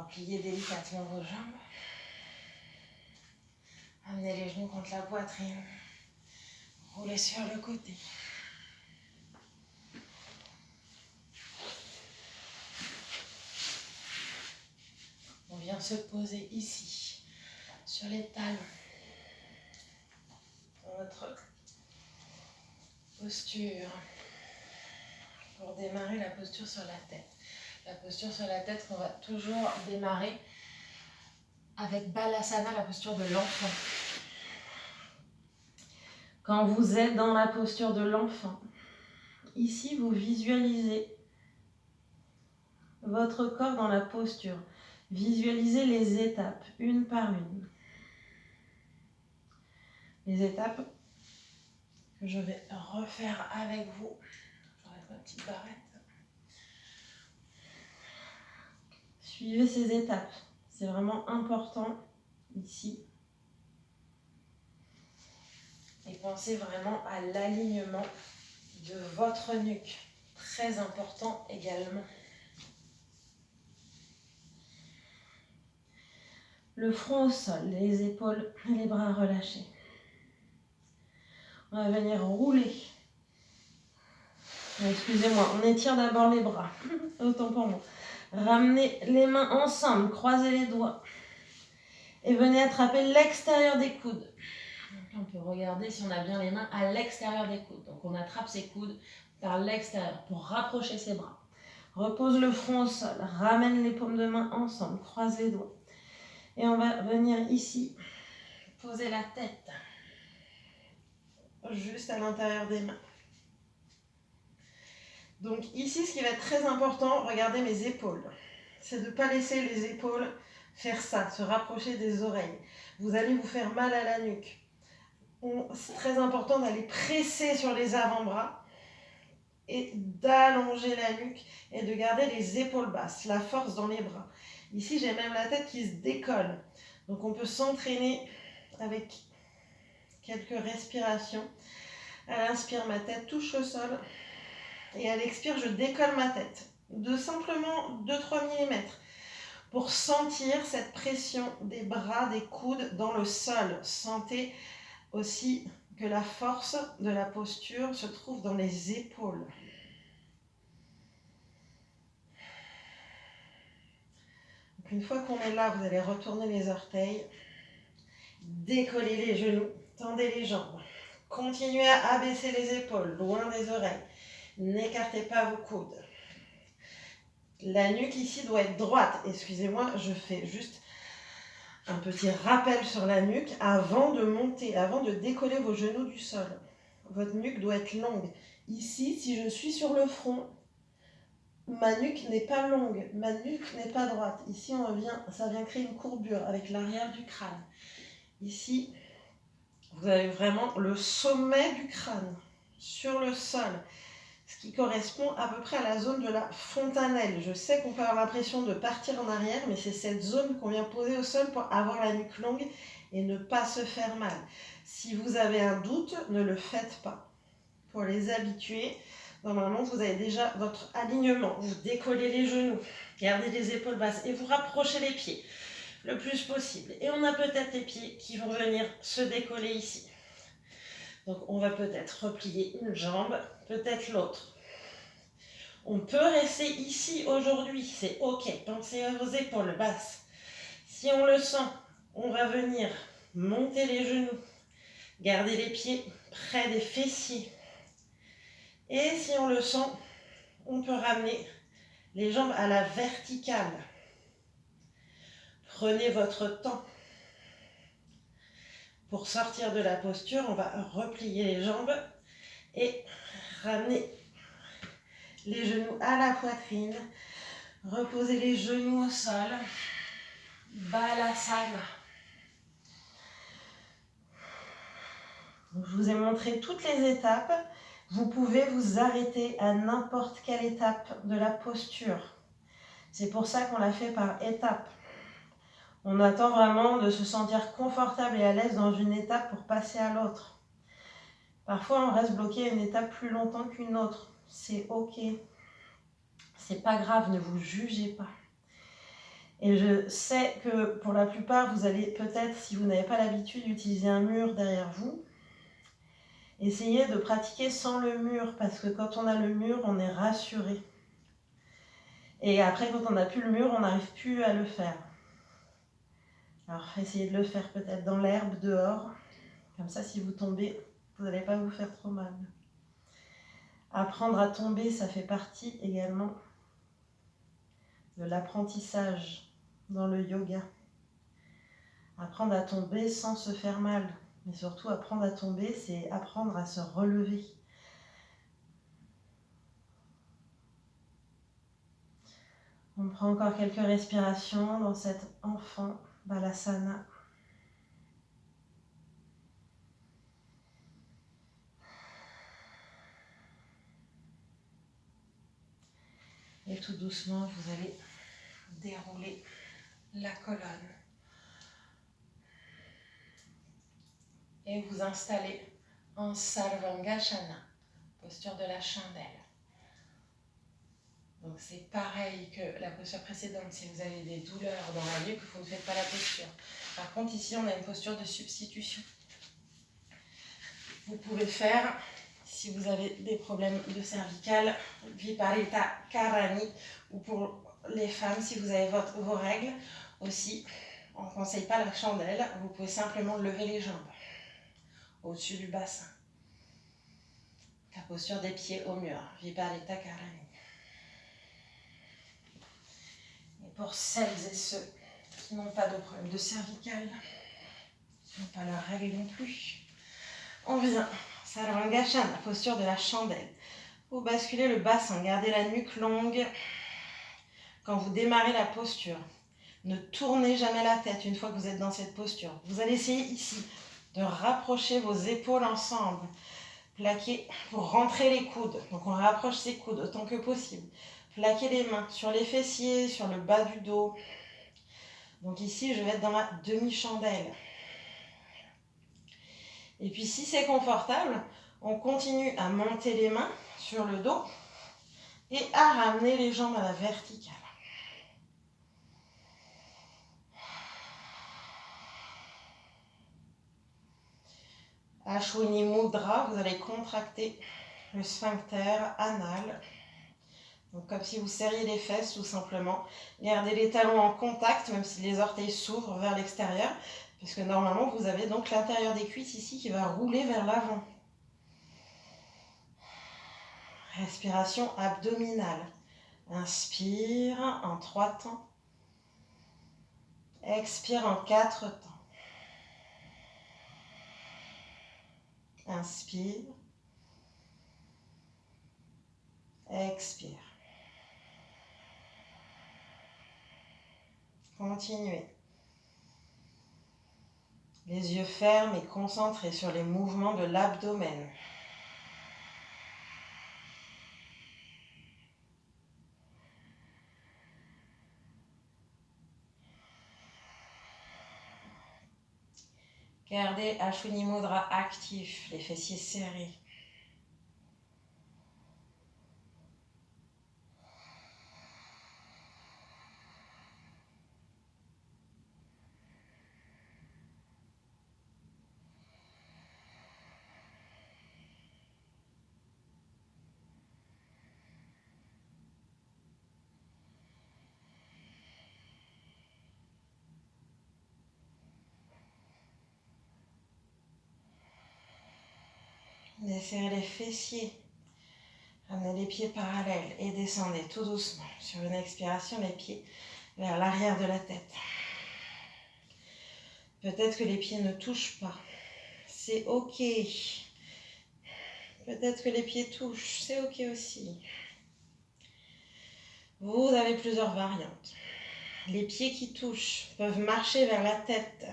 Pliez délicatement vos jambes. Amenez les genoux contre la poitrine. Roulez sur le côté. On vient se poser ici, sur les talons. Dans notre posture. Pour démarrer la posture sur la tête. La posture sur la tête, on va toujours démarrer avec Balasana, la posture de l'enfant. Quand vous êtes dans la posture de l'enfant, ici vous visualisez votre corps dans la posture. Visualisez les étapes, une par une. Les étapes que je vais refaire avec vous. J'enlève ma petite barrette. Suivez ces étapes. C'est vraiment important ici. Et pensez vraiment à l'alignement de votre nuque. Très important également. Le front au sol, les épaules et les bras relâchés. On va venir rouler. Excusez-moi, on étire d'abord les bras. Autant pour moi. Ramenez les mains ensemble, croisez les doigts. Et venez attraper l'extérieur des coudes. Donc on peut regarder si on a bien les mains à l'extérieur des coudes. Donc on attrape ses coudes par l'extérieur pour rapprocher ses bras. Repose le front au sol, ramène les paumes de main ensemble, croise les doigts. Et on va venir ici, poser la tête juste à l'intérieur des mains. Donc ici, ce qui va être très important, regardez mes épaules. C'est de ne pas laisser les épaules faire ça, se rapprocher des oreilles. Vous allez vous faire mal à la nuque. C'est très important d'aller presser sur les avant-bras et d'allonger la nuque et de garder les épaules basses, la force dans les bras. Ici, j'ai même la tête qui se décolle. Donc on peut s'entraîner avec quelques respirations. À l'inspire, ma tête touche le sol. Et à l'expire, je décolle ma tête de simplement 2-3 mm pour sentir cette pression des bras, des coudes dans le sol. Sentez aussi que la force de la posture se trouve dans les épaules. Donc une fois qu'on est là, vous allez retourner les orteils, décoller les genoux, tendez les jambes. Continuez à abaisser les épaules, loin des oreilles. N'écartez pas vos coudes. La nuque ici doit être droite. Excusez-moi, je fais juste un petit rappel sur la nuque avant de monter, avant de décoller vos genoux du sol. Votre nuque doit être longue. Ici, si je suis sur le front, ma nuque n'est pas longue, ma nuque n'est pas droite. Ici, ça vient créer une courbure avec l'arrière du crâne. Ici, vous avez vraiment le sommet du crâne sur le sol, ce qui correspond à peu près à la zone de la fontanelle. Je sais qu'on peut avoir l'impression de partir en arrière, mais c'est cette zone qu'on vient poser au sol pour avoir la nuque longue et ne pas se faire mal. Si vous avez un doute, ne le faites pas. Pour les habituer, Normalement, vous avez déjà votre alignement. Vous décollez les genoux, gardez les épaules basses et vous rapprochez les pieds le plus possible. Et on a peut-être les pieds qui vont venir se décoller ici. Donc, on va peut-être replier une jambe, peut-être l'autre. On peut rester ici aujourd'hui, c'est ok. Pensez à vos épaules basses. Si on le sent, on va venir monter les genoux, garder les pieds près des fessiers. Et si on le sent, on peut ramener les jambes à la verticale. Prenez votre temps. Pour sortir de la posture, on va replier les jambes et ramener les genoux à la poitrine. Reposez les genoux au sol. Balasana. Je vous ai montré toutes les étapes. Vous pouvez vous arrêter à n'importe quelle étape de la posture. C'est pour ça qu'on l'a fait par étapes. On attend vraiment de se sentir confortable et à l'aise dans une étape pour passer à l'autre. Parfois, on reste bloqué à une étape plus longtemps qu'une autre. C'est ok. C'est pas grave, ne vous jugez pas. Et je sais que pour la plupart, vous allez peut-être, si vous n'avez pas l'habitude d'utiliser un mur derrière vous, essayez de pratiquer sans le mur, parce que quand on a le mur, on est rassuré. Et après, quand on n'a plus le mur, on n'arrive plus à le faire. Alors, essayez de le faire peut-être dans l'herbe, dehors. Comme ça, si vous tombez, vous n'allez pas vous faire trop mal. Apprendre à tomber, ça fait partie également de l'apprentissage dans le yoga. Apprendre à tomber sans se faire mal. Mais surtout, apprendre à tomber, c'est apprendre à se relever. On prend encore quelques respirations dans cet enfant Balasana. Et tout doucement, vous allez dérouler la colonne. Et vous installer en Sarvangashana, posture de la chandelle. Donc c'est pareil que la posture précédente, si vous avez des douleurs dans la nuque, vous ne faites pas la posture. Par contre, ici, on a une posture de substitution. Vous pouvez faire, si vous avez des problèmes de cervicale, Viparita Karani, ou pour les femmes, si vous avez vos règles, aussi, on ne conseille pas la chandelle, vous pouvez simplement lever les jambes au-dessus du bassin. La posture des pieds au mur, Viparita Karani. Et pour celles et ceux qui n'ont pas de problème de cervicale, qui n'ont pas leurs règles non plus, on vient, Sarvangashana, posture de la chandelle. Vous basculez le bassin, gardez la nuque longue. Quand vous démarrez la posture, ne tournez jamais la tête une fois que vous êtes dans cette posture. Vous allez essayer ici de rapprocher vos épaules ensemble. Plaquez pour rentrer les coudes. Donc on rapproche ses coudes autant que possible. Plaquez les mains sur les fessiers, sur le bas du dos. Donc ici, je vais être dans ma demi-chandelle. Et puis si c'est confortable, on continue à monter les mains sur le dos et à ramener les jambes à la verticale. Ashwini Mudra, vous allez contracter le sphincter anal. Donc comme si vous serriez les fesses tout simplement. Gardez les talons en contact, même si les orteils s'ouvrent vers l'extérieur. Parce que normalement, vous avez donc l'intérieur des cuisses ici qui va rouler vers l'avant. Respiration abdominale. Inspire en 3 temps. Expire en 4 temps. Inspire. Expire. Continuez. Les yeux fermes et concentrés sur les mouvements de l'abdomen. Gardez Ashwini Mudra actif, les fessiers serrés. Desserrez les fessiers. Ramenez les pieds parallèles et descendez tout doucement. Sur une expiration, les pieds vers l'arrière de la tête. Peut-être que les pieds ne touchent pas. C'est OK. Peut-être que les pieds touchent. C'est OK aussi. Vous avez plusieurs variantes. Les pieds qui touchent peuvent marcher vers la tête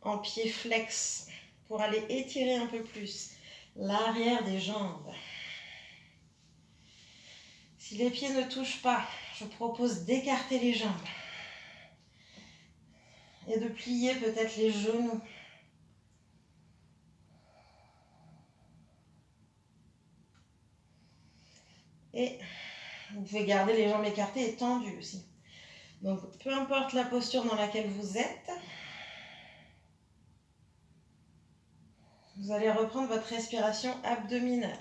en pied flex pour aller étirer un peu plus l'arrière des jambes. Si les pieds ne touchent pas, je propose d'écarter les jambes et de plier peut-être les genoux. Et vous pouvez garder les jambes écartées et tendues aussi. Donc, peu importe la posture dans laquelle vous êtes, vous allez reprendre votre respiration abdominale.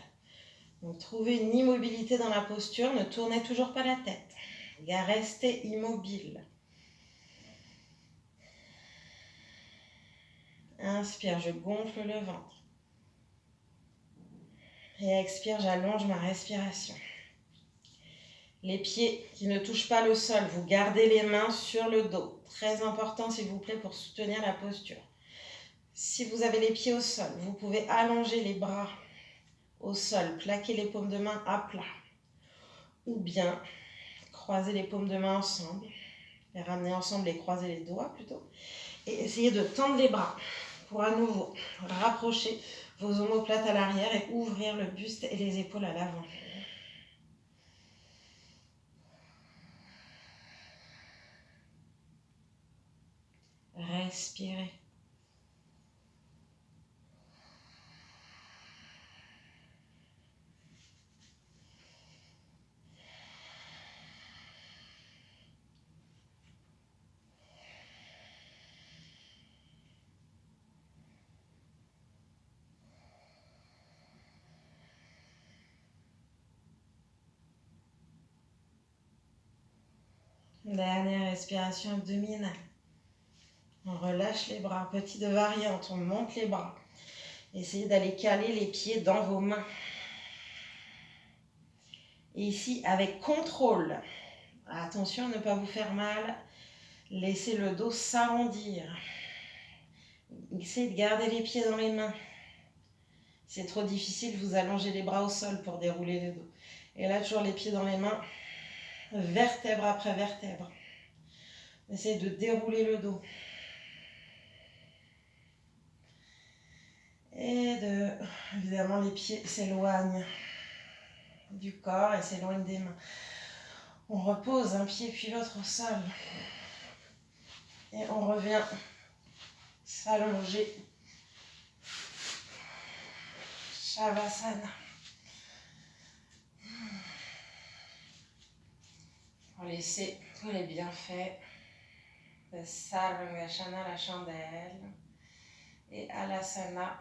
Donc, trouvez une immobilité dans la posture, ne tournez toujours pas la tête. Restez immobile. Inspire, je gonfle le ventre. Et expire, j'allonge ma respiration. Les pieds qui ne touchent pas le sol, vous gardez les mains sur le dos. Très important, s'il vous plaît, pour soutenir la posture. Si vous avez les pieds au sol, vous pouvez allonger les bras au sol, plaquer les paumes de main à plat. Ou bien croiser les paumes de main ensemble, les ramener ensemble et croiser les doigts plutôt. Et essayez de tendre les bras pour à nouveau rapprocher vos omoplates à l'arrière et ouvrir le buste et les épaules à l'avant. Respirez. Dernière respiration abdominale. On relâche les bras. Petite variante, on monte les bras. Essayez d'aller caler les pieds dans vos mains. Et ici, avec contrôle. Attention à ne pas vous faire mal. Laissez le dos s'arrondir. Essayez de garder les pieds dans les mains. C'est trop difficile, vous allongez les bras au sol pour dérouler le dos. Et là, toujours les pieds dans les mains, vertèbre après vertèbre. Essayez de dérouler le dos. Et évidemment, les pieds s'éloignent du corps et s'éloignent des mains. On repose un pied puis l'autre au sol. Et on revient s'allonger. Shavasana. Pour laisser tous les bienfaits de Sarvangashana, la chandelle, et Alasana,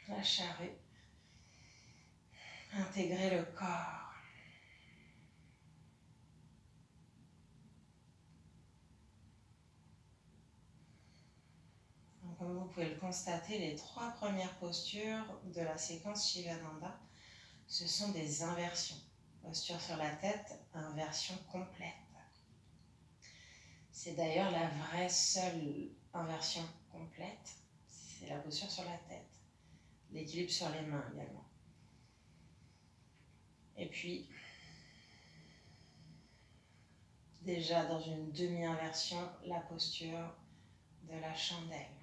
la charrue, intégrer le corps. Donc, comme vous pouvez le constater, les 3 premières postures de la séquence Shivananda, ce sont des inversions. Posture sur la tête, inversion complète. C'est d'ailleurs la vraie seule inversion complète, c'est la posture sur la tête. L'équilibre sur les mains également. Et puis, déjà dans une demi-inversion, la posture de la chandelle.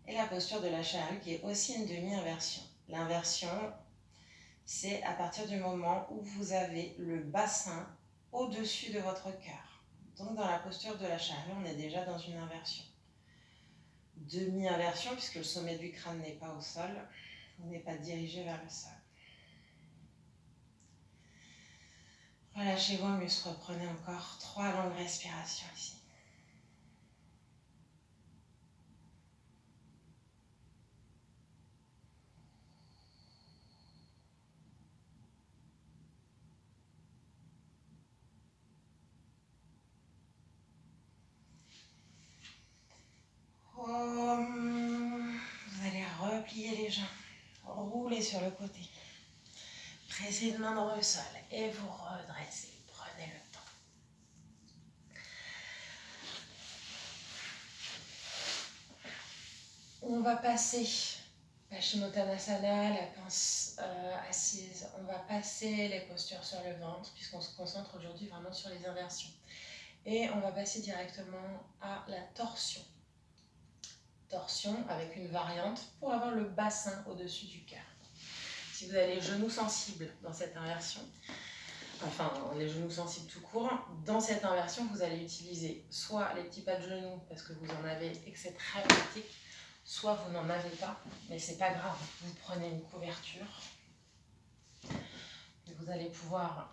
Et la posture de la charrue qui est aussi une demi-inversion. L'inversion, c'est à partir du moment où vous avez le bassin au-dessus de votre cœur. Donc dans la posture de la charrue, on est déjà dans une inversion. Demi-inversion puisque le sommet du crâne n'est pas au sol, on n'est pas dirigé vers le sol. Relâchez vos muscles, reprenez encore 3 longues respirations ici. Vous allez replier les jambes, sur le côté. Pressez une main dans le sol et vous redressez. Prenez le temps. On va passer Paschimottanasana, la pince assise. On va passer les postures sur le ventre puisqu'on se concentre aujourd'hui vraiment sur les inversions. Et on va passer directement à la torsion. Torsion avec une variante pour avoir le bassin au-dessus du cœur. Si vous avez les genoux sensibles dans cette inversion, enfin les genoux sensibles tout court, dans cette inversion vous allez utiliser soit les petits pas de genoux parce que vous en avez et que c'est très pratique, soit vous n'en avez pas, mais c'est pas grave, vous prenez une couverture et vous allez pouvoir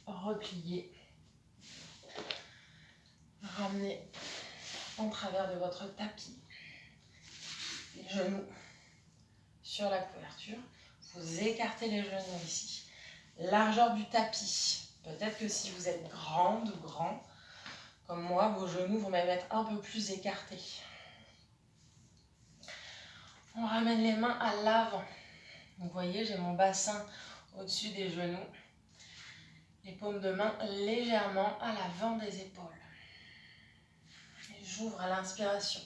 replier, ramener en travers de votre tapis les genoux sur la couverture. Vous écartez les genoux ici. Largeur du tapis. Peut-être que si vous êtes grande ou grand, comme moi, vos genoux vont même être un peu plus écartés. On ramène les mains à l'avant. Vous voyez, j'ai mon bassin au-dessus des genoux. Les paumes de main légèrement à l'avant des épaules. Et j'ouvre à l'inspiration.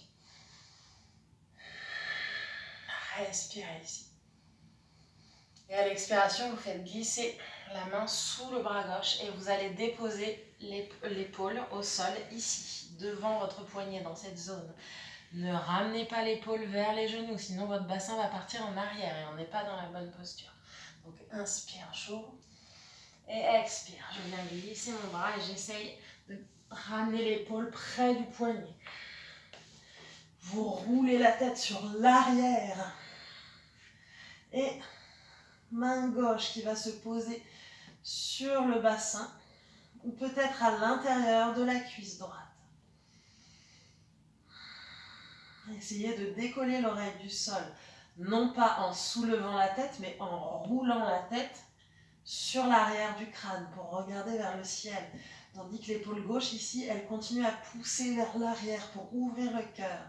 Respirez ici. Et à l'expiration, vous faites glisser la main sous le bras gauche et vous allez déposer l'épaule au sol ici, devant votre poignet, dans cette zone. Ne ramenez pas l'épaule vers les genoux, sinon votre bassin va partir en arrière et on n'est pas dans la bonne posture. Donc inspire, j'ouvre et expire. Je viens glisser mon bras et j'essaye de ramener l'épaule près du poignet. Vous roulez la tête sur l'arrière et main gauche qui va se poser sur le bassin ou peut-être à l'intérieur de la cuisse droite. Essayez de décoller l'oreille du sol, non pas en soulevant la tête, mais en roulant la tête sur l'arrière du crâne pour regarder vers le ciel. Tandis que l'épaule gauche ici, elle continue à pousser vers l'arrière pour ouvrir le cœur.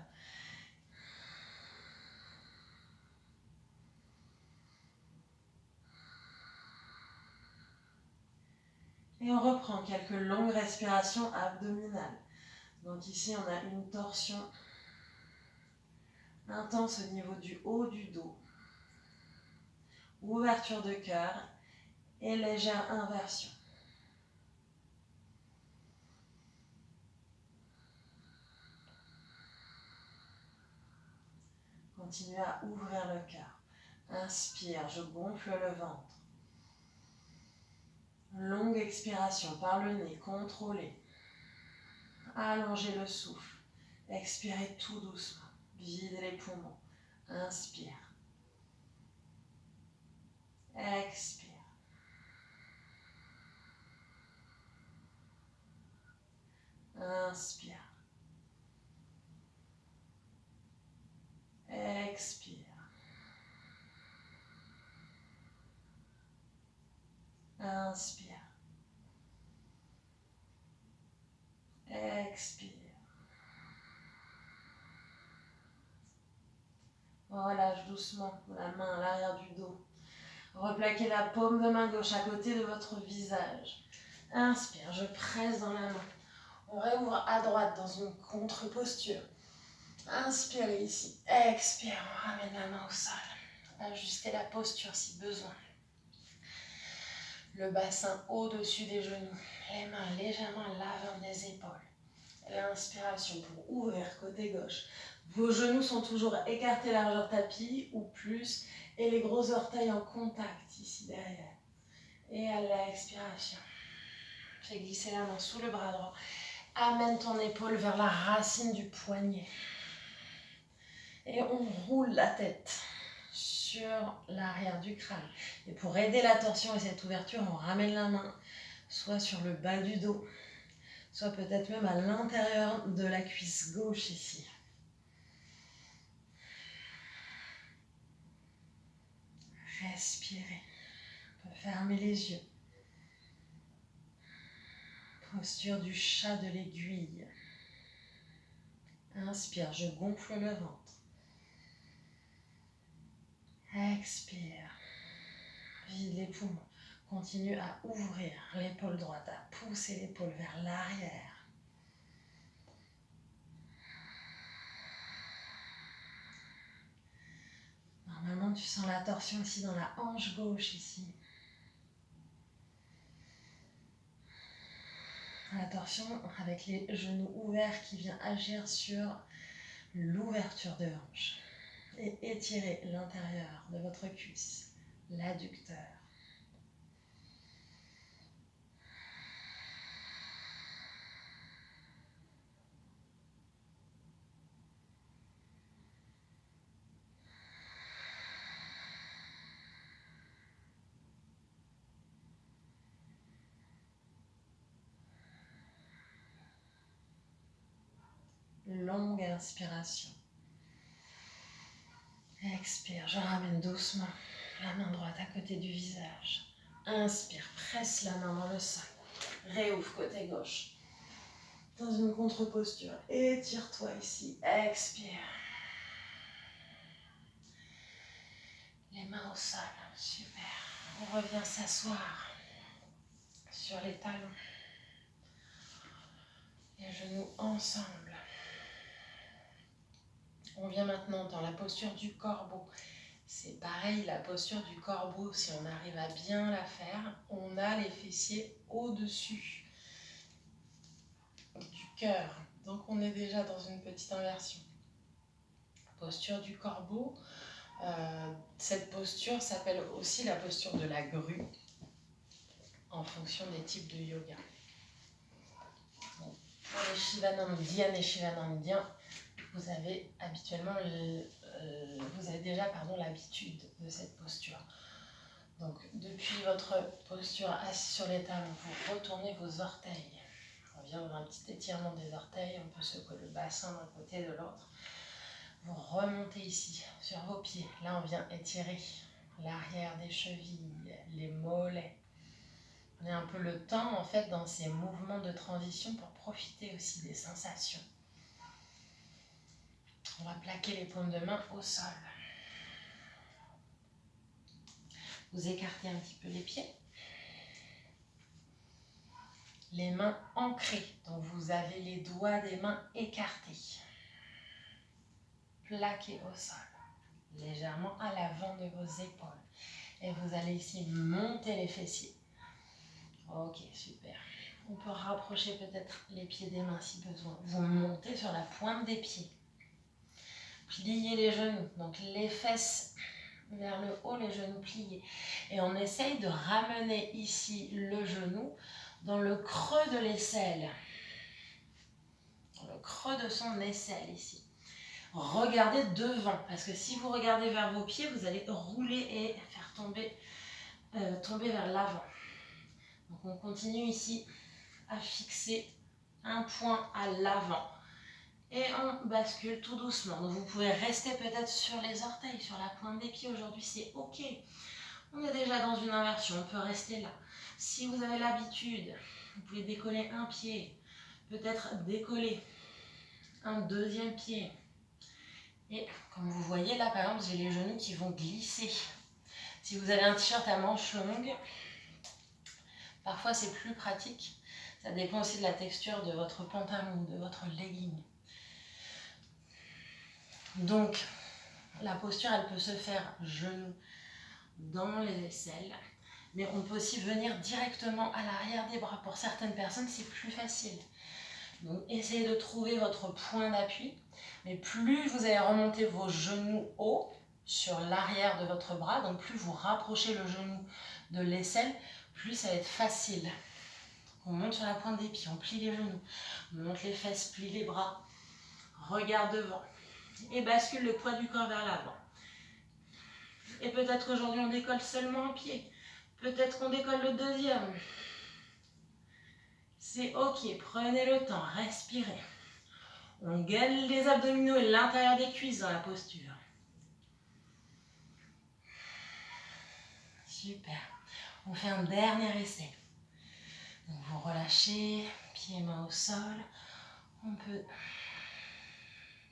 Et on reprend quelques longues respirations abdominales. Donc ici, on a une torsion intense au niveau du haut du dos. Ouverture de cœur et légère inversion. Continuez à ouvrir le cœur. Inspire, je gonfle le ventre. Longue expiration par le nez, contrôlez. Allongez le souffle. Expirez tout doucement. Videz les poumons. Inspire. Expire. Inspire. Expire. Inspire. Expire. Relâche doucement la main à l'arrière du dos. Replaquez la paume de main gauche à côté de votre visage. Inspire, je presse dans la main. On réouvre à droite dans une contre-posture. Inspirez ici. Expire, on ramène la main au sol. Ajustez la posture si besoin. Le bassin au-dessus des genoux. Les mains légèrement à l'avant des épaules. L'inspiration pour ouvrir côté gauche. Vos genoux sont toujours écartés largeur tapis ou plus. Et les gros orteils en contact ici derrière. Et à l'expiration, fais glisser la main sous le bras droit. Amène ton épaule vers la racine du poignet. Et on roule la tête sur l'arrière du crâne. Et pour aider la torsion et cette ouverture, on ramène la main soit sur le bas du dos, soit peut-être même à l'intérieur de la cuisse gauche ici. Respirez. On peut fermer les yeux. Posture du chat de l'aiguille. Inspire, je gonfle le ventre. Expire. Vide les poumons. Continue à ouvrir l'épaule droite, à pousser l'épaule vers l'arrière. Normalement, tu sens la torsion ici dans la hanche gauche ici. La torsion avec les genoux ouverts qui vient agir sur l'ouverture de hanche. Et étirez l'intérieur de votre cuisse, l'adducteur. Longue inspiration. Expire, je ramène doucement la main droite à côté du visage. Inspire, presse la main dans le sol. Réouvre côté gauche. Dans une contre-posture. Étire-toi ici. Expire. Les mains au sol. Super. On revient s'asseoir sur les talons. Les genoux ensemble. On vient maintenant dans la posture du corbeau. C'est pareil, la posture du corbeau, si on arrive à bien la faire, on a les fessiers au-dessus du cœur. Donc on est déjà dans une petite inversion. Posture du corbeau. Cette posture s'appelle aussi la posture de la grue en fonction des types de yoga. Bon, pour les Shivanandiyas et Shivanandiens, vous avez habituellement déjà l'habitude de cette posture. Donc depuis votre posture assise sur les talons, vous retournez vos orteils. On vient dans un petit étirement des orteils, on peut secouer le bassin d'un côté et de l'autre. Vous remontez ici sur vos pieds. Là on vient étirer l'arrière des chevilles, les mollets. On a un peu le temps en fait dans ces mouvements de transition pour profiter aussi des sensations. On va plaquer les paumes de main au sol. Vous écartez un petit peu les pieds. Les mains ancrées, donc vous avez les doigts des mains écartés. Plaqués au sol, légèrement à l'avant de vos épaules. Et vous allez ici monter les fessiers. Ok, super. On peut rapprocher peut-être les pieds des mains si besoin. Vous montez sur la pointe des pieds. Pliez les genoux, donc les fesses vers le haut, les genoux pliés. Et on essaye de ramener ici le genou dans le creux de l'aisselle. Dans le creux de son aisselle ici. Regardez devant, parce que si vous regardez vers vos pieds, vous allez rouler et faire tomber vers l'avant. Donc on continue ici à fixer un point à l'avant. Et on bascule tout doucement. Donc vous pouvez rester peut-être sur les orteils, sur la pointe des pieds. Aujourd'hui, c'est OK. On est déjà dans une inversion, on peut rester là. Si vous avez l'habitude, vous pouvez décoller un pied, peut-être décoller un deuxième pied. Et comme vous voyez là, par exemple, j'ai les genoux qui vont glisser. Si vous avez un t-shirt à manches longues, parfois c'est plus pratique. Ça dépend aussi de la texture de votre pantalon ou de votre legging. Donc, la posture, elle peut se faire genoux dans les aisselles, mais on peut aussi venir directement à l'arrière des bras. Pour certaines personnes, c'est plus facile. Donc, essayez de trouver votre point d'appui, mais plus vous allez remonter vos genoux haut sur l'arrière de votre bras, donc plus vous rapprochez le genou de l'aisselle, plus ça va être facile. On monte sur la pointe des pieds, on plie les genoux, on monte les fesses, plie les bras, regarde devant et bascule le poids du corps vers l'avant. Et peut-être qu'aujourd'hui on décolle seulement un pied, peut-être qu'on décolle le deuxième. C'est ok, prenez le temps, respirez. On gaine les abdominaux et l'intérieur des cuisses dans la posture. Super. On fait un dernier essai. Donc vous relâchez, pieds et mains au sol. On peut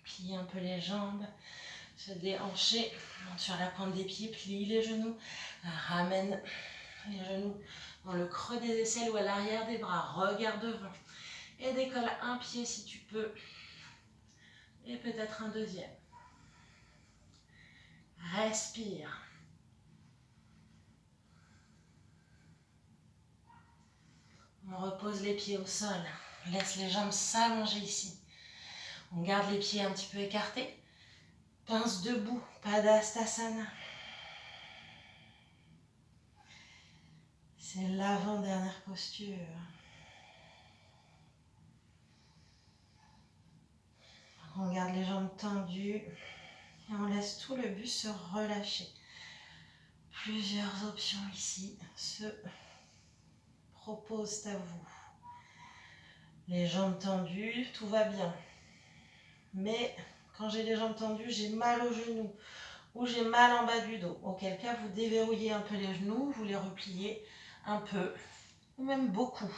plier un peu les jambes, Se déhancher, monte sur la pointe des pieds, plie les genoux, ramène les genoux dans le creux des aisselles ou à l'arrière des bras, regarde devant et décolle un pied si tu peux et peut-être un deuxième. Respire. On repose les pieds au sol, laisse les jambes s'allonger ici. On garde les pieds un petit peu écartés, pince debout, Padastasana. C'est l'avant-dernière posture. On garde les jambes tendues et on laisse tout le buste se relâcher. Plusieurs options ici se proposent à vous. Les jambes tendues, tout va bien. Mais quand j'ai les jambes tendues, j'ai mal aux genoux ou j'ai mal en bas du dos. Auquel cas, vous déverrouillez un peu les genoux, vous les repliez un peu ou même beaucoup.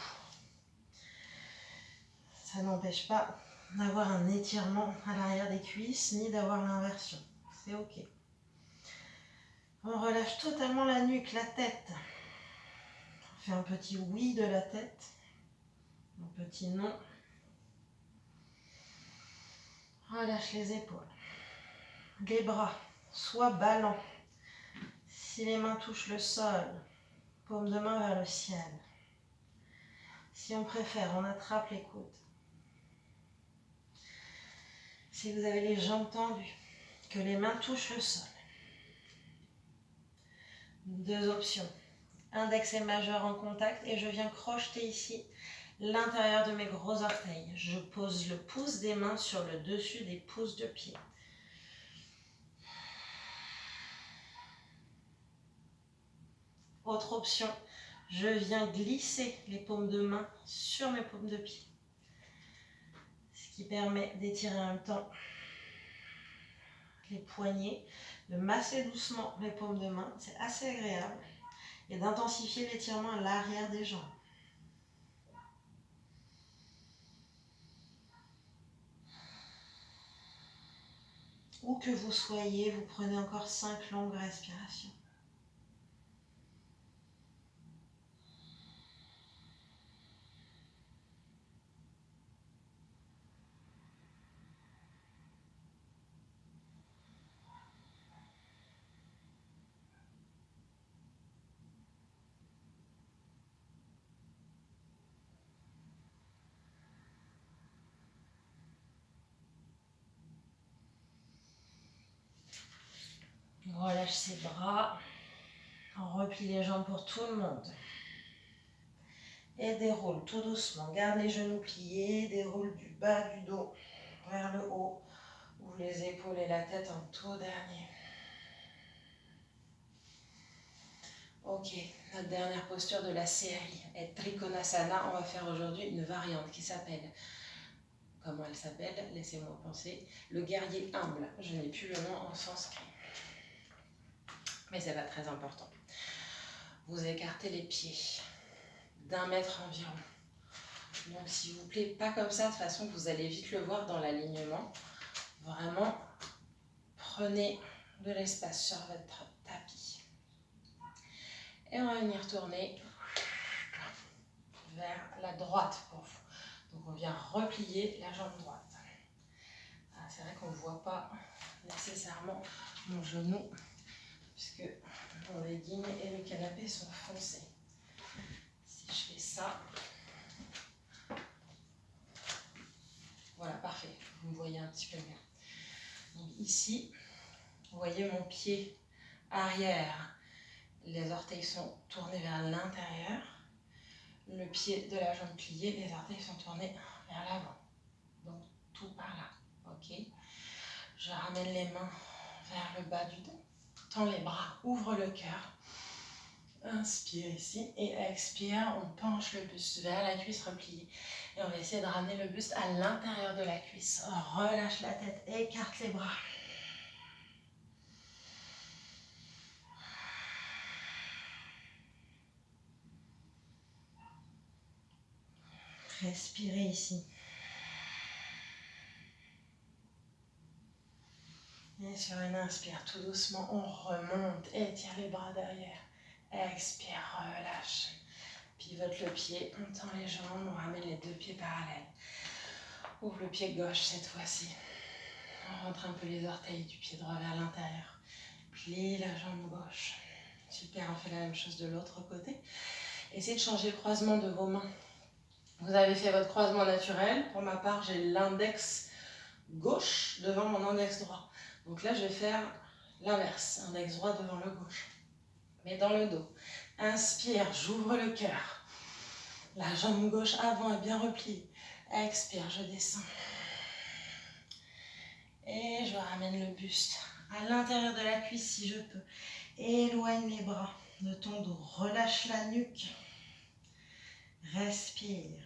Ça n'empêche pas d'avoir un étirement à l'arrière des cuisses ni d'avoir l'inversion. C'est ok. On relâche totalement la nuque, la tête. On fait un petit oui de la tête, un petit non. Relâche les épaules. Les bras, soit ballants. Si les mains touchent le sol, paume de main vers le ciel. Si on préfère, on attrape les coudes. Si vous avez les jambes tendues, que les mains touchent le sol. Deux options. Index et majeur en contact et je viens crocheter ici l'intérieur de mes gros orteils. Je pose le pouce des mains sur le dessus des pouces de pied. Autre option, je viens glisser les paumes de main sur mes paumes de pied. Ce qui permet d'étirer en même temps les poignets, de masser doucement les paumes de main, c'est assez agréable, et d'intensifier l'étirement à l'arrière des jambes. Où que vous soyez, vous prenez encore 5 longues respirations. On relâche ses bras, on replie les jambes pour tout le monde. Et déroule tout doucement, garde les genoux pliés, déroule du bas du dos vers le haut. Ouvre les épaules et la tête en tout dernier. Ok, notre dernière posture de la série est Trikonasana. On va faire aujourd'hui une variante qui s'appelle, comment elle s'appelle? Laissez-moi penser. Le guerrier humble. Je n'ai plus le nom en sanskrit. Mais c'est pas très important. Vous écartez les pieds d'1 mètre environ. Donc s'il vous plaît, pas comme ça, de façon que vous allez vite le voir dans l'alignement. Vraiment, prenez de l'espace sur votre tapis. Et on va venir tourner vers la droite pour vous. Donc on vient replier la jambe droite. C'est vrai qu'on ne voit pas nécessairement mon genou, puisque mon legging et le canapé sont foncés. Si je fais ça, voilà, parfait, vous me voyez un petit peu mieux. Donc ici, vous voyez mon pied arrière, les orteils sont tournés vers l'intérieur, le pied de la jambe plié, les orteils sont tournés vers l'avant. Donc tout par là, ok. Je ramène les mains vers le bas du dos, tends les bras, ouvre le cœur. Inspire ici et expire, on penche le buste vers la cuisse repliée. Et on va essayer de ramener le buste à l'intérieur de la cuisse. Relâche la tête, écarte les bras. Respirez ici. Et sur une inspire, tout doucement, on remonte, étire les bras derrière. Expire, relâche. Pivote le pied, on tend les jambes, on ramène les deux pieds parallèles. Ouvre le pied gauche cette fois-ci. On rentre un peu les orteils du pied droit vers l'intérieur. Plie la jambe gauche. Super, on fait la même chose de l'autre côté. Essayez de changer le croisement de vos mains. Vous avez fait votre croisement naturel. Pour ma part, j'ai l'index gauche devant mon index droit. Donc là, je vais faire l'inverse. Index droit devant le gauche. Mais dans le dos. Inspire, j'ouvre le cœur. La jambe gauche avant est bien repliée. Expire, je descends. Et je ramène le buste à l'intérieur de la cuisse si je peux. Éloigne les bras de ton dos. Relâche la nuque. Respire.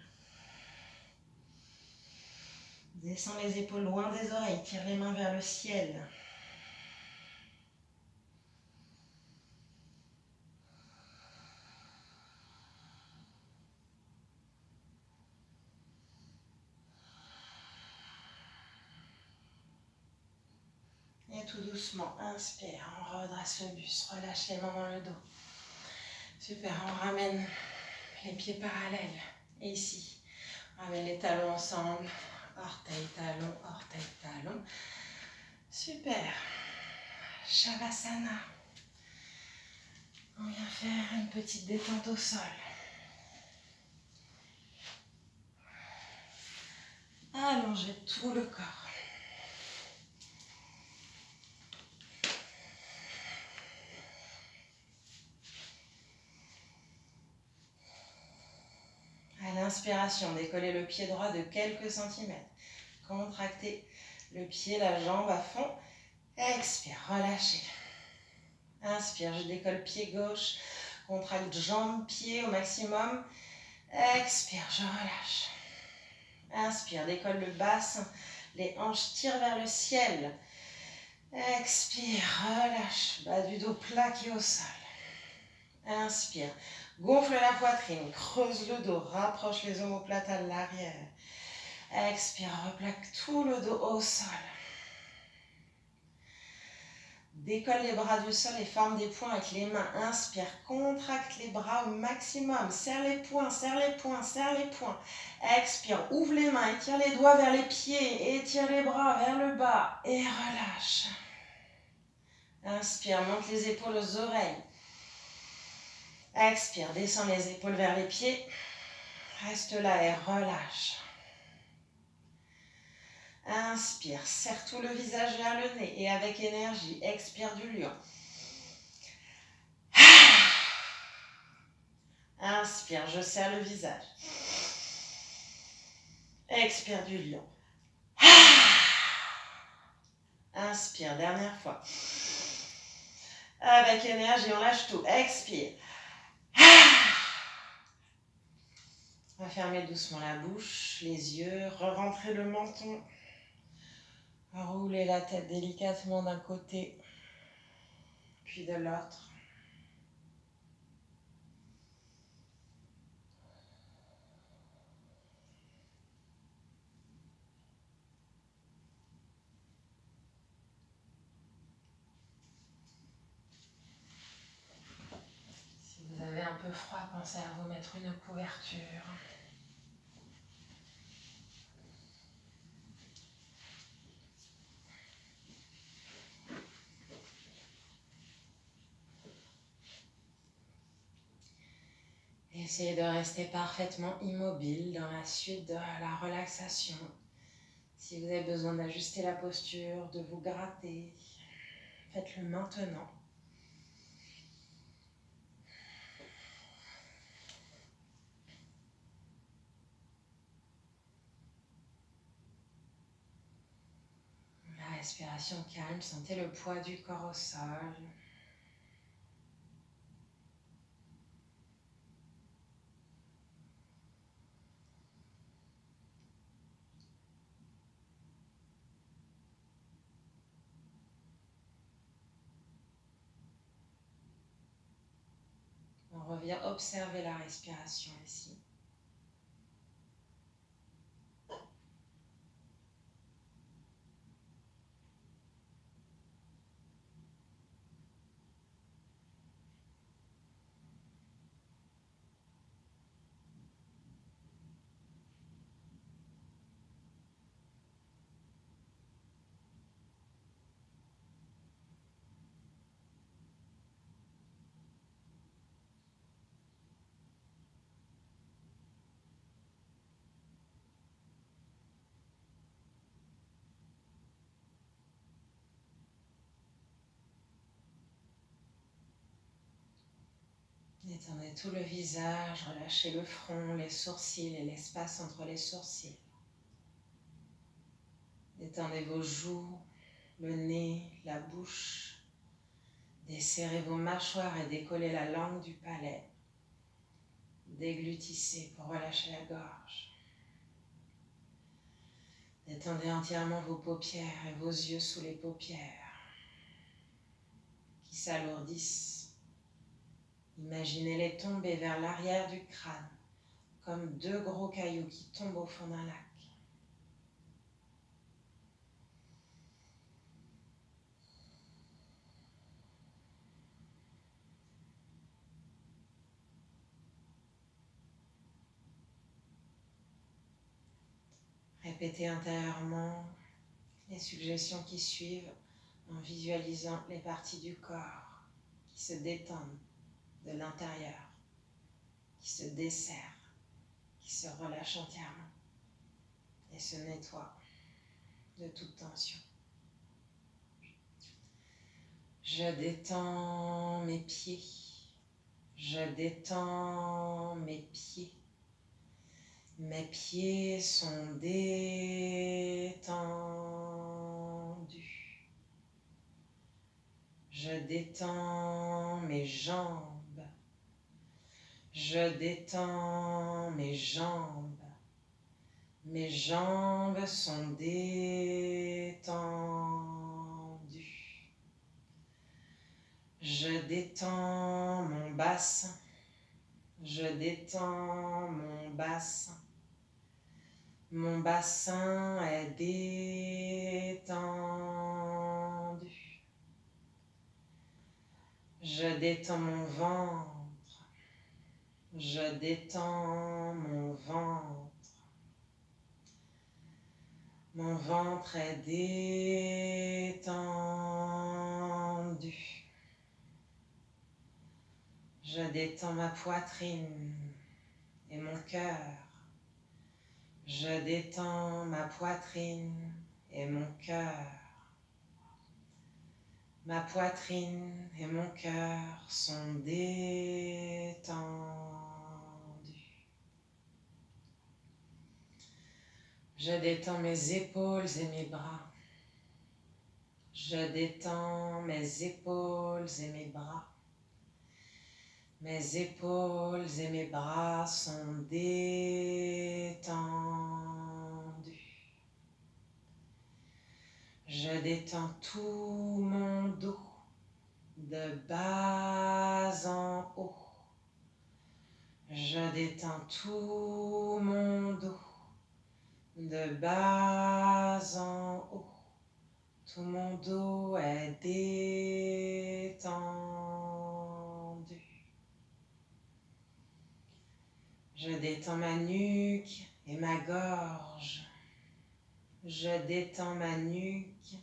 Descends les épaules loin des oreilles. Tire les mains vers le ciel. Et tout doucement, inspire, on redresse le buste, relâche les mains dans le dos. Super, on ramène les pieds parallèles. Et ici, on ramène les talons ensemble. Orteil, talon, orteil, talon. Super. Shavasana. On vient faire une petite détente au sol. Allongez tout le corps. À l'inspiration, décollez le pied droit de quelques centimètres. Contractez le pied, la jambe à fond. Expire, relâchez. Inspire, je décolle pied gauche. Contracte jambe, pied au maximum. Expire, je relâche. Inspire, décolle le bassin. Les hanches tirent vers le ciel. Expire, relâche. Bas du dos plaqué au sol. Inspire, gonfle la poitrine, creuse le dos, rapproche les omoplates à l'arrière. Expire, replaque tout le dos au sol. Décolle les bras du sol et forme des poings avec les mains. Inspire, contracte les bras au maximum. Serre les poings, serre les poings, serre les poings. Expire, ouvre les mains, étire les doigts vers les pieds, étire les bras vers le bas et relâche. Inspire, monte les épaules aux oreilles. Expire, descends les épaules vers les pieds. Reste là et relâche. Inspire, serre tout le visage vers le nez et avec énergie, expire du lion. Inspire, je serre le visage. Expire du lion. Inspire, dernière fois. Avec énergie, on lâche tout. Expire. On va fermer doucement la bouche, les yeux, re-rentrer le menton. Rouler la tête délicatement d'un côté, puis de l'autre. Si vous avez un peu froid, pensez à vous mettre une couverture. Essayez de rester parfaitement immobile dans la suite de la relaxation. Si vous avez besoin d'ajuster la posture, de vous gratter, faites-le maintenant. La respiration calme, sentez le poids du corps au sol. On revient observer la respiration ici. Détendez tout le visage, relâchez le front, les sourcils et l'espace entre les sourcils. Détendez vos joues, le nez, la bouche. Desserrez vos mâchoires et décollez la langue du palais. Déglutissez pour relâcher la gorge. Détendez entièrement vos paupières et vos yeux sous les paupières qui s'alourdissent. Imaginez-les tomber vers l'arrière du crâne comme deux gros cailloux qui tombent au fond d'un lac. Répétez intérieurement les suggestions qui suivent en visualisant les parties du corps qui se détendent de l'intérieur, qui se desserrent, qui se relâchent entièrement et se nettoient de toute tension. Je détends mes pieds, je détends mes pieds. Mes pieds sont détendus. Je détends mes jambes. Je détends mes jambes. Mes jambes sont détendues. Je détends mon bassin. Je détends mon bassin. Mon bassin est détendu. Je détends mon ventre. Je détends mon ventre. Mon ventre est détendu. Je détends ma poitrine et mon cœur. Je détends ma poitrine et mon cœur. Ma poitrine et mon cœur sont détendus. Je détends mes épaules et mes bras. Je détends mes épaules et mes bras. Mes épaules et mes bras sont détendus. Je détends tout mon dos, de bas en haut. Je détends tout mon dos, de bas en haut. Tout mon dos est détendu. Je détends ma nuque et ma gorge. Je détends ma nuque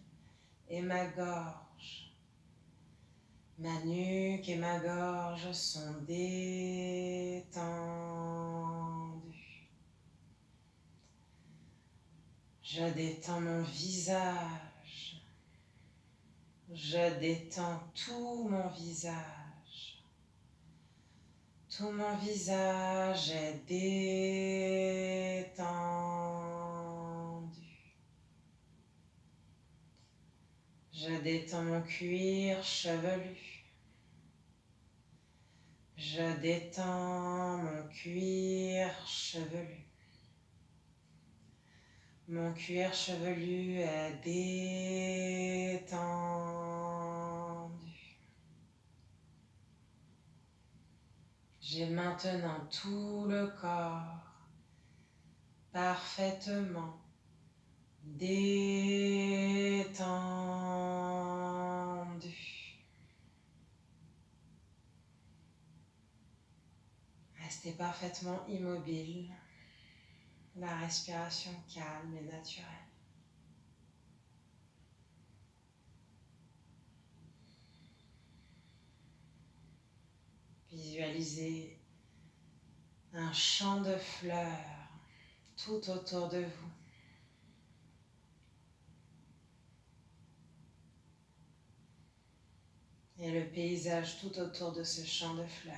et ma gorge. Ma nuque et ma gorge sont détendues. Je détends mon visage. Je détends tout mon visage. Tout mon visage est détendu. Je détends mon cuir chevelu. Je détends mon cuir chevelu. Mon cuir chevelu est détendu. J'ai maintenant tout le corps parfaitement détendu. Restez parfaitement immobile, la respiration calme et naturelle. Visualisez un champ de fleurs tout autour de vous. Et le paysage tout autour de ce champ de fleurs.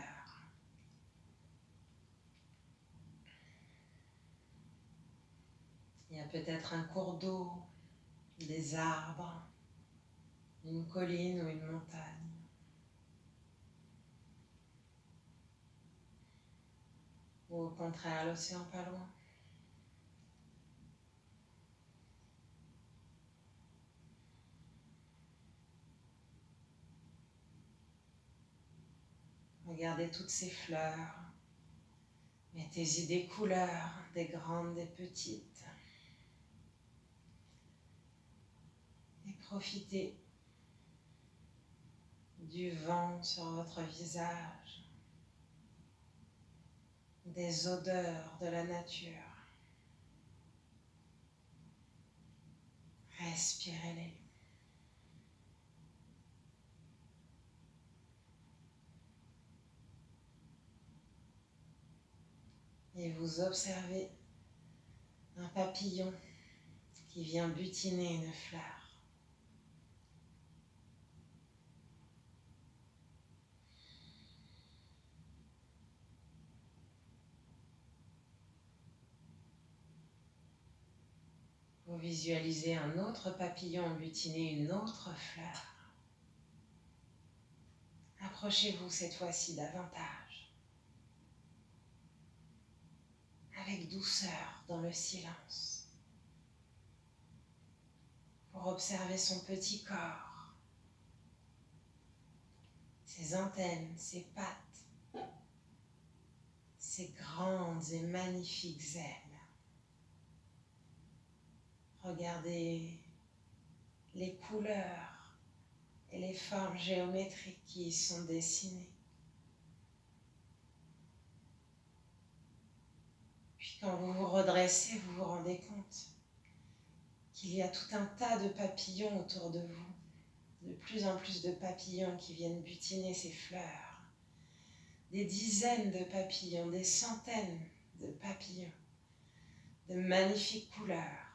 peut-être un cours d'eau, des arbres, une colline ou une montagne. Ou au contraire, l'océan pas loin. Regardez toutes ces fleurs. Mettez-y des couleurs, des grandes, des petites. Et profitez du vent sur votre visage, des odeurs de la nature. Respirez-les. Et vous observez un papillon qui vient butiner une fleur. Vous visualisez un autre papillon butiner une autre fleur. Approchez-vous cette fois-ci davantage, avec douceur dans le silence, pour observer son petit corps, ses antennes, ses pattes, ses grandes et magnifiques ailes. Regardez les couleurs et les formes géométriques qui y sont dessinées. Puis quand vous vous redressez, vous vous rendez compte qu'il y a tout un tas de papillons autour de vous, de plus en plus de papillons qui viennent butiner ces fleurs, des dizaines de papillons, des centaines de papillons, de magnifiques couleurs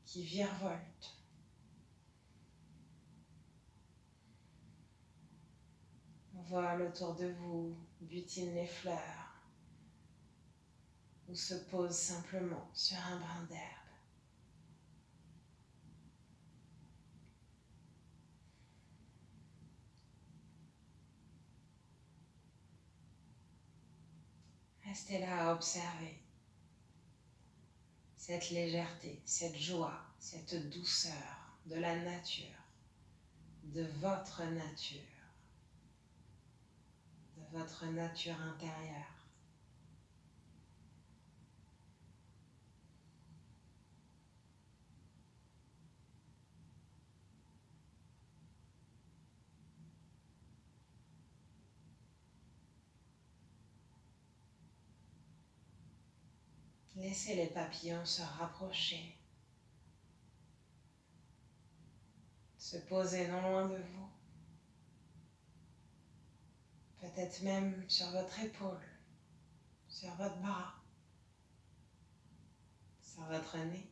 qui virevoltent. Volent autour de vous, butinent les fleurs ou se posent simplement sur un brin d'herbe. Restez là à observer cette légèreté, cette joie, cette douceur de la nature, de votre nature intérieure. Laissez les papillons se rapprocher, se poser non loin de vous, peut-être même sur votre épaule, sur votre bras, sur votre nez.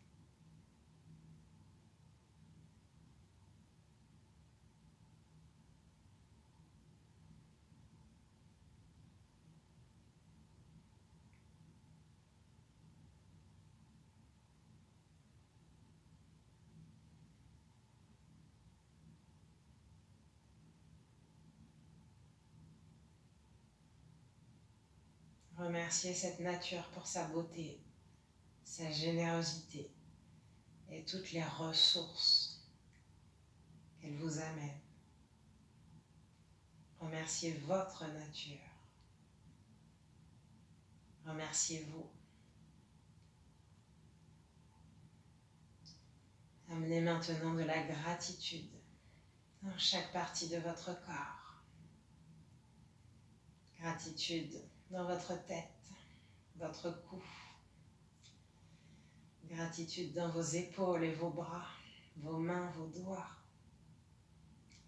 Remerciez cette nature pour sa beauté, sa générosité et toutes les ressources qu'elle vous amène. Remerciez votre nature. Remerciez-vous. Amenez maintenant de la gratitude dans chaque partie de votre corps. Gratitude dans votre tête, votre cou. Gratitude dans vos épaules et vos bras, vos mains, vos doigts.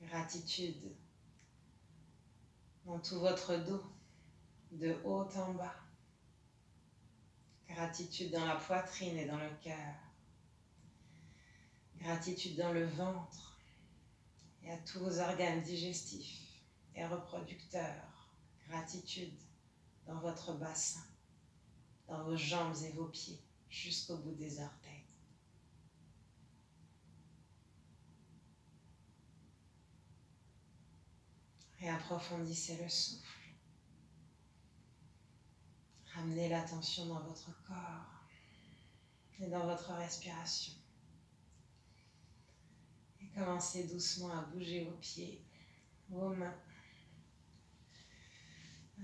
Gratitude dans tout votre dos, de haut en bas. Gratitude dans la poitrine et dans le cœur. Gratitude dans le ventre et à tous vos organes digestifs et reproducteurs. Gratitude dans votre bassin, dans vos jambes et vos pieds, jusqu'au bout des orteils. Et approfondissez le souffle. Ramenez l'attention dans votre corps et dans votre respiration. Et commencez doucement à bouger vos pieds, vos mains.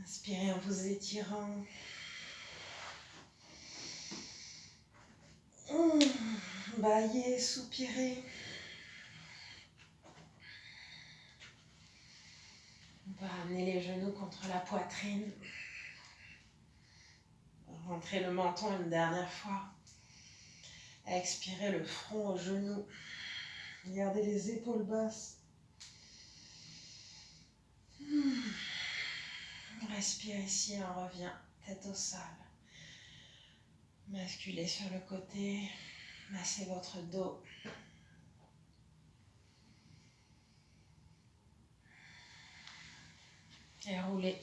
Inspirez en vous étirant. Baillez, soupirez. On peut ramener les genoux contre la poitrine. Rentrez le menton une dernière fois. Expirez le front aux genoux. Gardez les épaules basses. Respire ici, on revient tête au sol. Basculez sur le côté. Massez votre dos. Et roulez.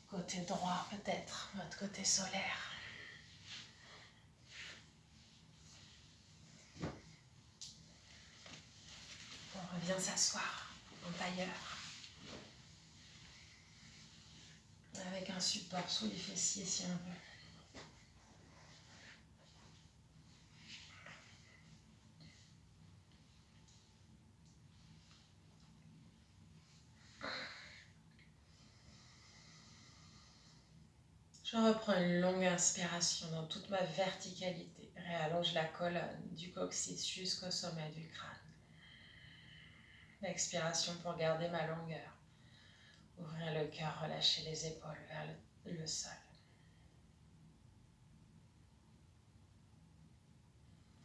Côté droit peut-être, votre côté solaire. On revient s'asseoir en tailleur. Avec un support sous les fessiers si on veut. Je reprends une longue inspiration dans toute ma verticalité. Réallonge la colonne du coccyx jusqu'au sommet du crâne. L'expiration pour garder ma longueur. Ouvrir le cœur, relâcher les épaules vers le sol.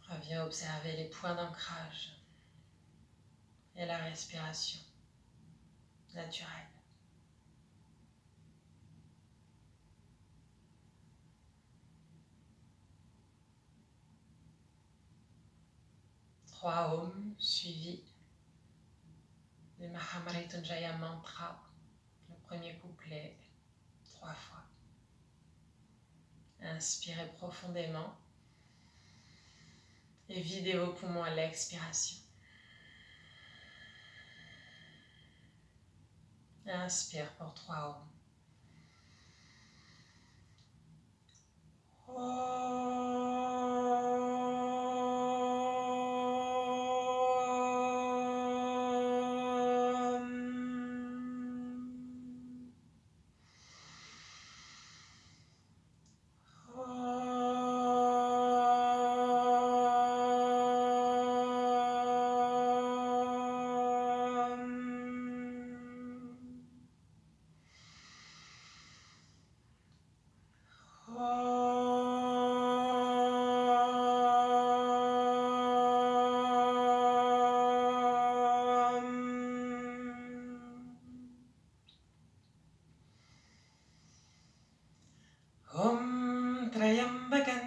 Reviens observer les points d'ancrage et la respiration naturelle. Trois Om suivis du Mahamrityunjaya mantra, le premier couplet, 3 fois. Inspirez profondément et videz vos poumons à l'expiration. Inspire pour 3 Om.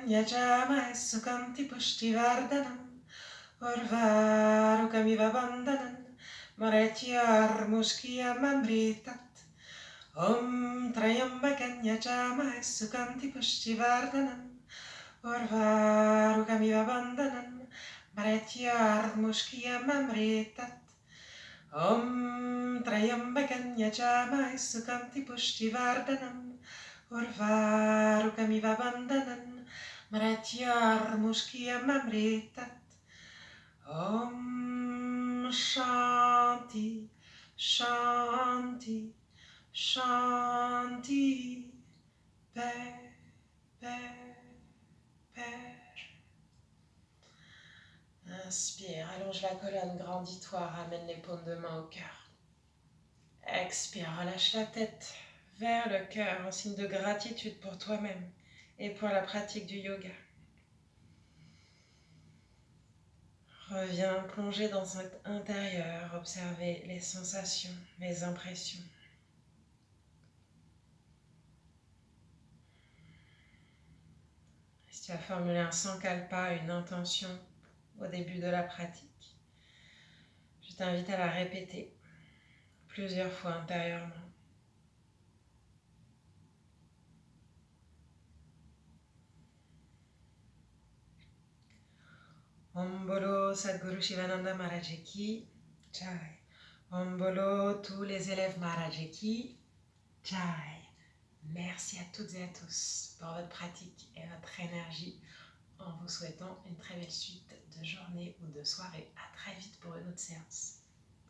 Yajamahe Sukanti Pushtivardhanam Urvarukamiva Bandhanam Maratyar Mushkiyam Amritat Om Trayambakan Yajamahe Sukanti Pushtivardhanam Urvarukamiva Bandhanam Maratyar Mushkiyam Amritat Om Trayambakan Yajamahe Sukanti Pushtivardhanam Urvarukamiva Bandhanam Maratyar Mushkiyam Amritat Om Shanti, Shanti, Shanti, paix, paix, paix. Inspire, allonge la colonne, grandis-toi, ramène les paumes de main au cœur. Expire, relâche la tête vers le cœur en signe de gratitude pour toi-même et pour la pratique du yoga. Reviens plonger dans cet intérieur, observer les sensations, les impressions. Si tu as formulé un sankalpa, une intention au début de la pratique, je t'invite à la répéter plusieurs fois intérieurement. Om Bolo Sadguru Shivananda Maharaj Ki Jai. Ombolo, tous les élèves Marajeki, Chai. Merci à toutes et à tous pour votre pratique et votre énergie, en vous souhaitant une très belle suite de journée ou de soirée. À très vite pour une autre séance.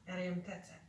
Ariom Tat Sat.